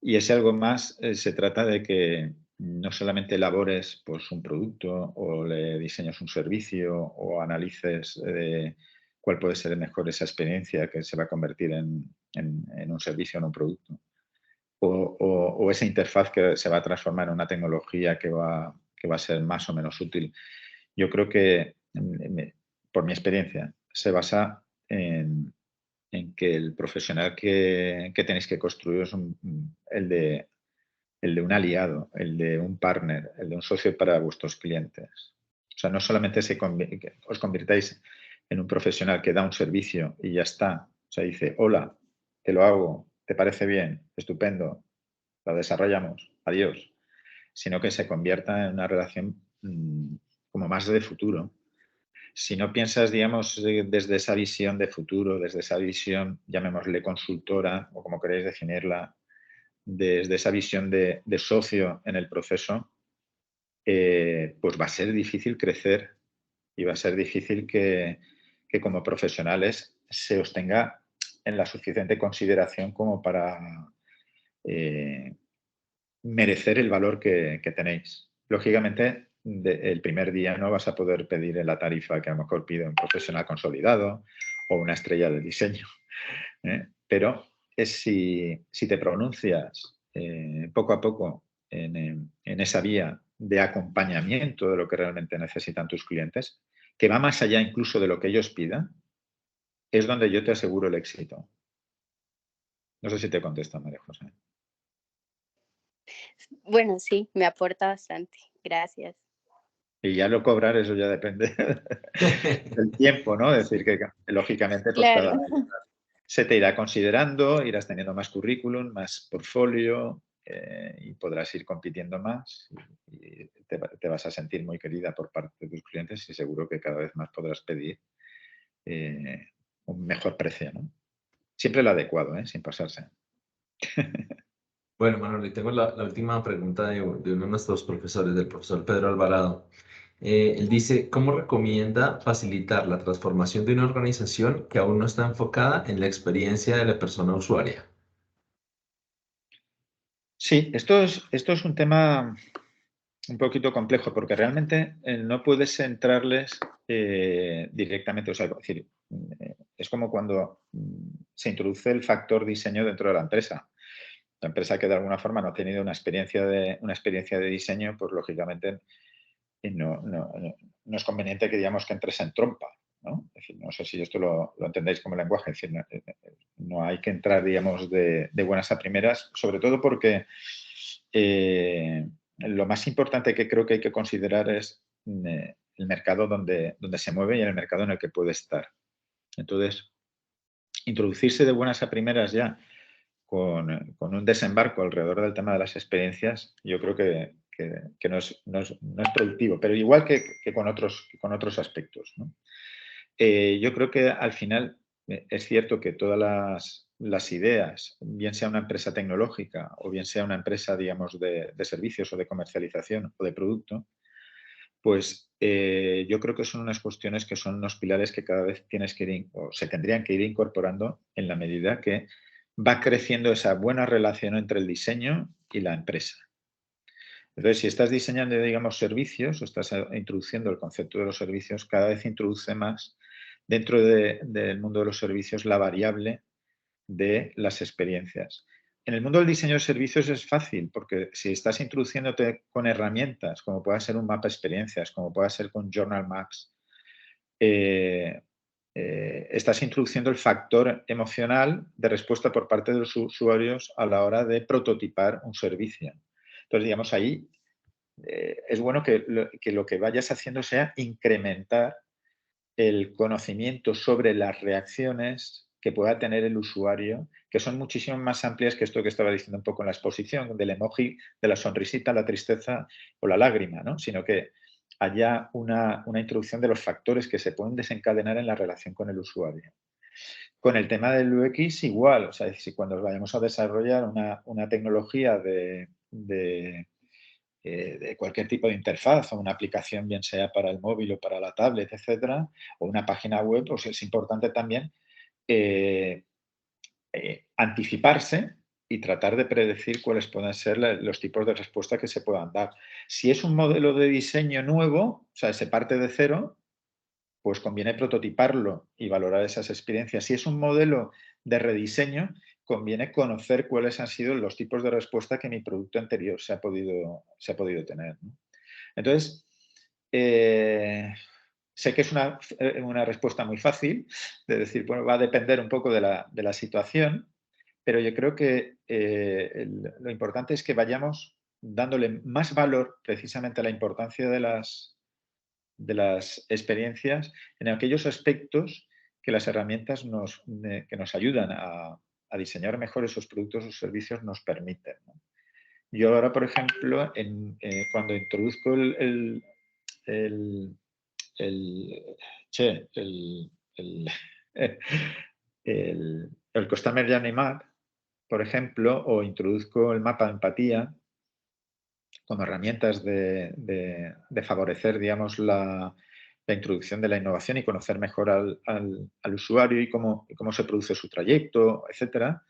Y ese algo más se trata de que no solamente elabores pues, un producto o le diseñes un servicio o analices cuál puede ser mejor esa experiencia que se va a convertir en un servicio o en un producto. O esa interfaz que se va a transformar en una tecnología que va a ser más o menos útil. Yo creo que, por mi experiencia, se basa en que el profesional que tenéis que construir es el de un aliado, el de un partner, el de un socio para vuestros clientes. O sea, no solamente os convirtáis en un profesional que da un servicio y ya está. O sea, dice, hola, te lo hago, ¿te parece bien? Estupendo, lo desarrollamos, adiós. Sino que se convierta en una relación como más de futuro. Si no piensas, digamos, desde esa visión de futuro, desde esa visión, llamémosle consultora o como queréis definirla, desde esa visión de socio en el proceso, pues va a ser difícil crecer y va a ser difícil que como profesionales se os tenga en la suficiente consideración como para merecer el valor que tenéis. Lógicamente, el primer día no vas a poder pedir la tarifa que a lo mejor pide un profesional consolidado o una estrella de diseño, pero es si te pronuncias poco a poco en esa vía de acompañamiento de lo que realmente necesitan tus clientes, que va más allá incluso de lo que ellos pidan, es donde yo te aseguro el éxito. No sé si te contesta, María José. Bueno, sí, me aporta bastante. Gracias. Y ya lo cobrar, eso ya depende del tiempo, ¿no? Es decir, que lógicamente pues Claro. cada vez se te irá considerando, irás teniendo más currículum, más portfolio y podrás ir compitiendo más y te vas a sentir muy querida por parte de tus clientes y seguro que cada vez más podrás pedir un mejor precio, ¿no? Siempre lo adecuado, sin pasarse. Bueno, Manuel, y tengo la última pregunta de uno de nuestros profesores, del profesor Pedro Alvarado. Él dice, ¿cómo recomienda facilitar la transformación de una organización que aún no está enfocada en la experiencia de la persona usuaria? Sí, esto es un tema un poquito complejo porque realmente no puedes centrarles directamente, o sea, es decir, es como cuando se introduce el factor diseño dentro de la empresa. La empresa que de alguna forma no ha tenido una experiencia de diseño, pues lógicamente no es conveniente que digamos que entres en trompa, ¿no? Es decir, no sé si esto lo entendéis como lenguaje, es decir, no hay que entrar, digamos, de buenas a primeras, sobre todo porque lo más importante que creo que hay que considerar es el mercado donde se mueve y el mercado en el que puede estar. Entonces, introducirse de buenas a primeras ya con un desembarco alrededor del tema de las experiencias, yo creo que no es productivo, pero igual que con otros aspectos, ¿no? Yo creo que al final es cierto que todas las ideas, bien sea una empresa tecnológica o bien sea una empresa, digamos, de servicios o de comercialización o de producto, pues yo creo que son unas cuestiones que son unos pilares que cada vez tienes que ir, o se tendrían que ir incorporando en la medida que va creciendo esa buena relación entre el diseño y la empresa. Entonces, si estás diseñando, digamos, servicios o estás introduciendo el concepto de los servicios, cada vez introduce más dentro del mundo de los servicios la variable de las experiencias. En el mundo del diseño de servicios es fácil, porque si estás introduciéndote con herramientas, como pueda ser un mapa de experiencias, como pueda ser con Journal Maps, estás introduciendo el factor emocional de respuesta por parte de los usuarios a la hora de prototipar un servicio. Entonces, digamos, ahí es bueno que lo que vayas haciendo sea incrementar el conocimiento sobre las reacciones que pueda tener el usuario, que son muchísimo más amplias que esto que estaba diciendo un poco en la exposición, del emoji, de la sonrisita, la tristeza o la lágrima, ¿no? Sino que haya una introducción de los factores que se pueden desencadenar en la relación con el usuario. Con el tema del UX igual, o sea, si cuando vayamos a desarrollar una tecnología de cualquier tipo de interfaz o una aplicación, bien sea para el móvil o para la tablet, etcétera, o una página web, pues es importante también anticiparse y tratar de predecir cuáles pueden ser los tipos de respuesta que se puedan dar. Si es un modelo de diseño nuevo, o sea, se parte de cero, pues conviene prototiparlo y valorar esas experiencias. Si es un modelo de rediseño, conviene conocer cuáles han sido los tipos de respuesta que mi producto anterior se ha podido tener, ¿no? Entonces, sé que es una respuesta muy fácil, de decir, bueno, va a depender un poco de la situación, pero yo creo que lo importante es que vayamos dándole más valor precisamente a la importancia de las experiencias en aquellos aspectos que las herramientas que nos ayudan a diseñar mejor esos productos o servicios nos permiten, ¿no? Yo ahora, por ejemplo, cuando introduzco el Customer Journey Map, por ejemplo, o introduzco el mapa de empatía como herramientas de favorecer, digamos, la introducción de la innovación y conocer mejor al usuario y cómo se produce su trayecto, etcétera.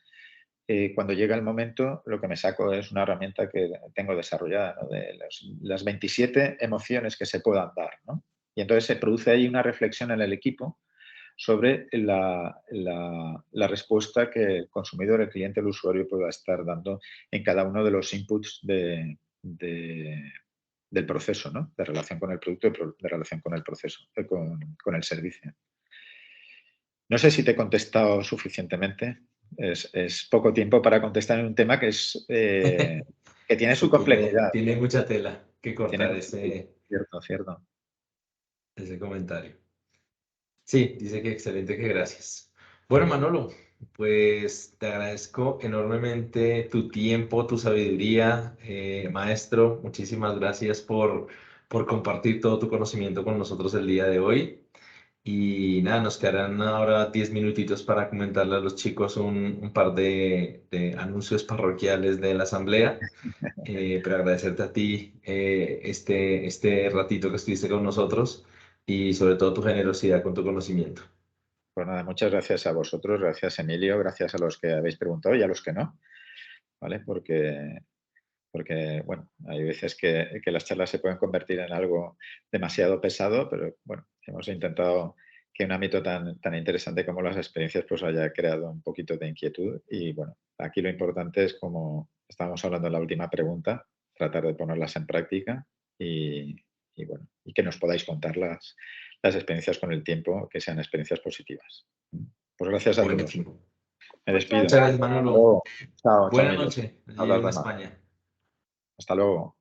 Cuando llega el momento, lo que me saco es una herramienta que tengo desarrollada, ¿no? De las 27 emociones que se puedan dar, ¿no? Y entonces se produce ahí una reflexión en el equipo sobre la respuesta que el consumidor, el cliente, el usuario pueda estar dando en cada uno de los inputs del proceso, ¿no? De relación con el producto, de relación con el proceso, con el servicio. No sé si te he contestado suficientemente. Es poco tiempo para contestar en un tema que tiene su complejidad. Tiene mucha tela que cortar ese Cierto, cierto. ese comentario. Sí, dice que excelente, que gracias. Bueno, Manolo, pues te agradezco enormemente tu tiempo, tu sabiduría, maestro. Muchísimas gracias por compartir todo tu conocimiento con nosotros el día de hoy. Y nada, nos quedarán ahora 10 minutitos para comentarle a los chicos un par de anuncios parroquiales de la asamblea. Pero agradecerte a ti este ratito que estuviste con nosotros y sobre todo tu generosidad con tu conocimiento. Pues nada, muchas gracias a vosotros, gracias Emilio, gracias a los que habéis preguntado y a los que no, ¿vale? Porque bueno, hay veces que las charlas se pueden convertir en algo demasiado pesado, pero bueno, hemos intentado que un ámbito tan interesante como las experiencias pues haya creado un poquito de inquietud y bueno, aquí lo importante es, como estábamos hablando en la última pregunta, tratar de ponerlas en práctica y bueno, y que nos podáis contar las experiencias con el tiempo, que sean experiencias positivas. Pues gracias a todos. Buenísimo. Me Muchas despido. Muchas gracias, Hasta Manolo. luego. Chao, Buenas Emilio. noches allí Hablar en de más. España. Hasta luego.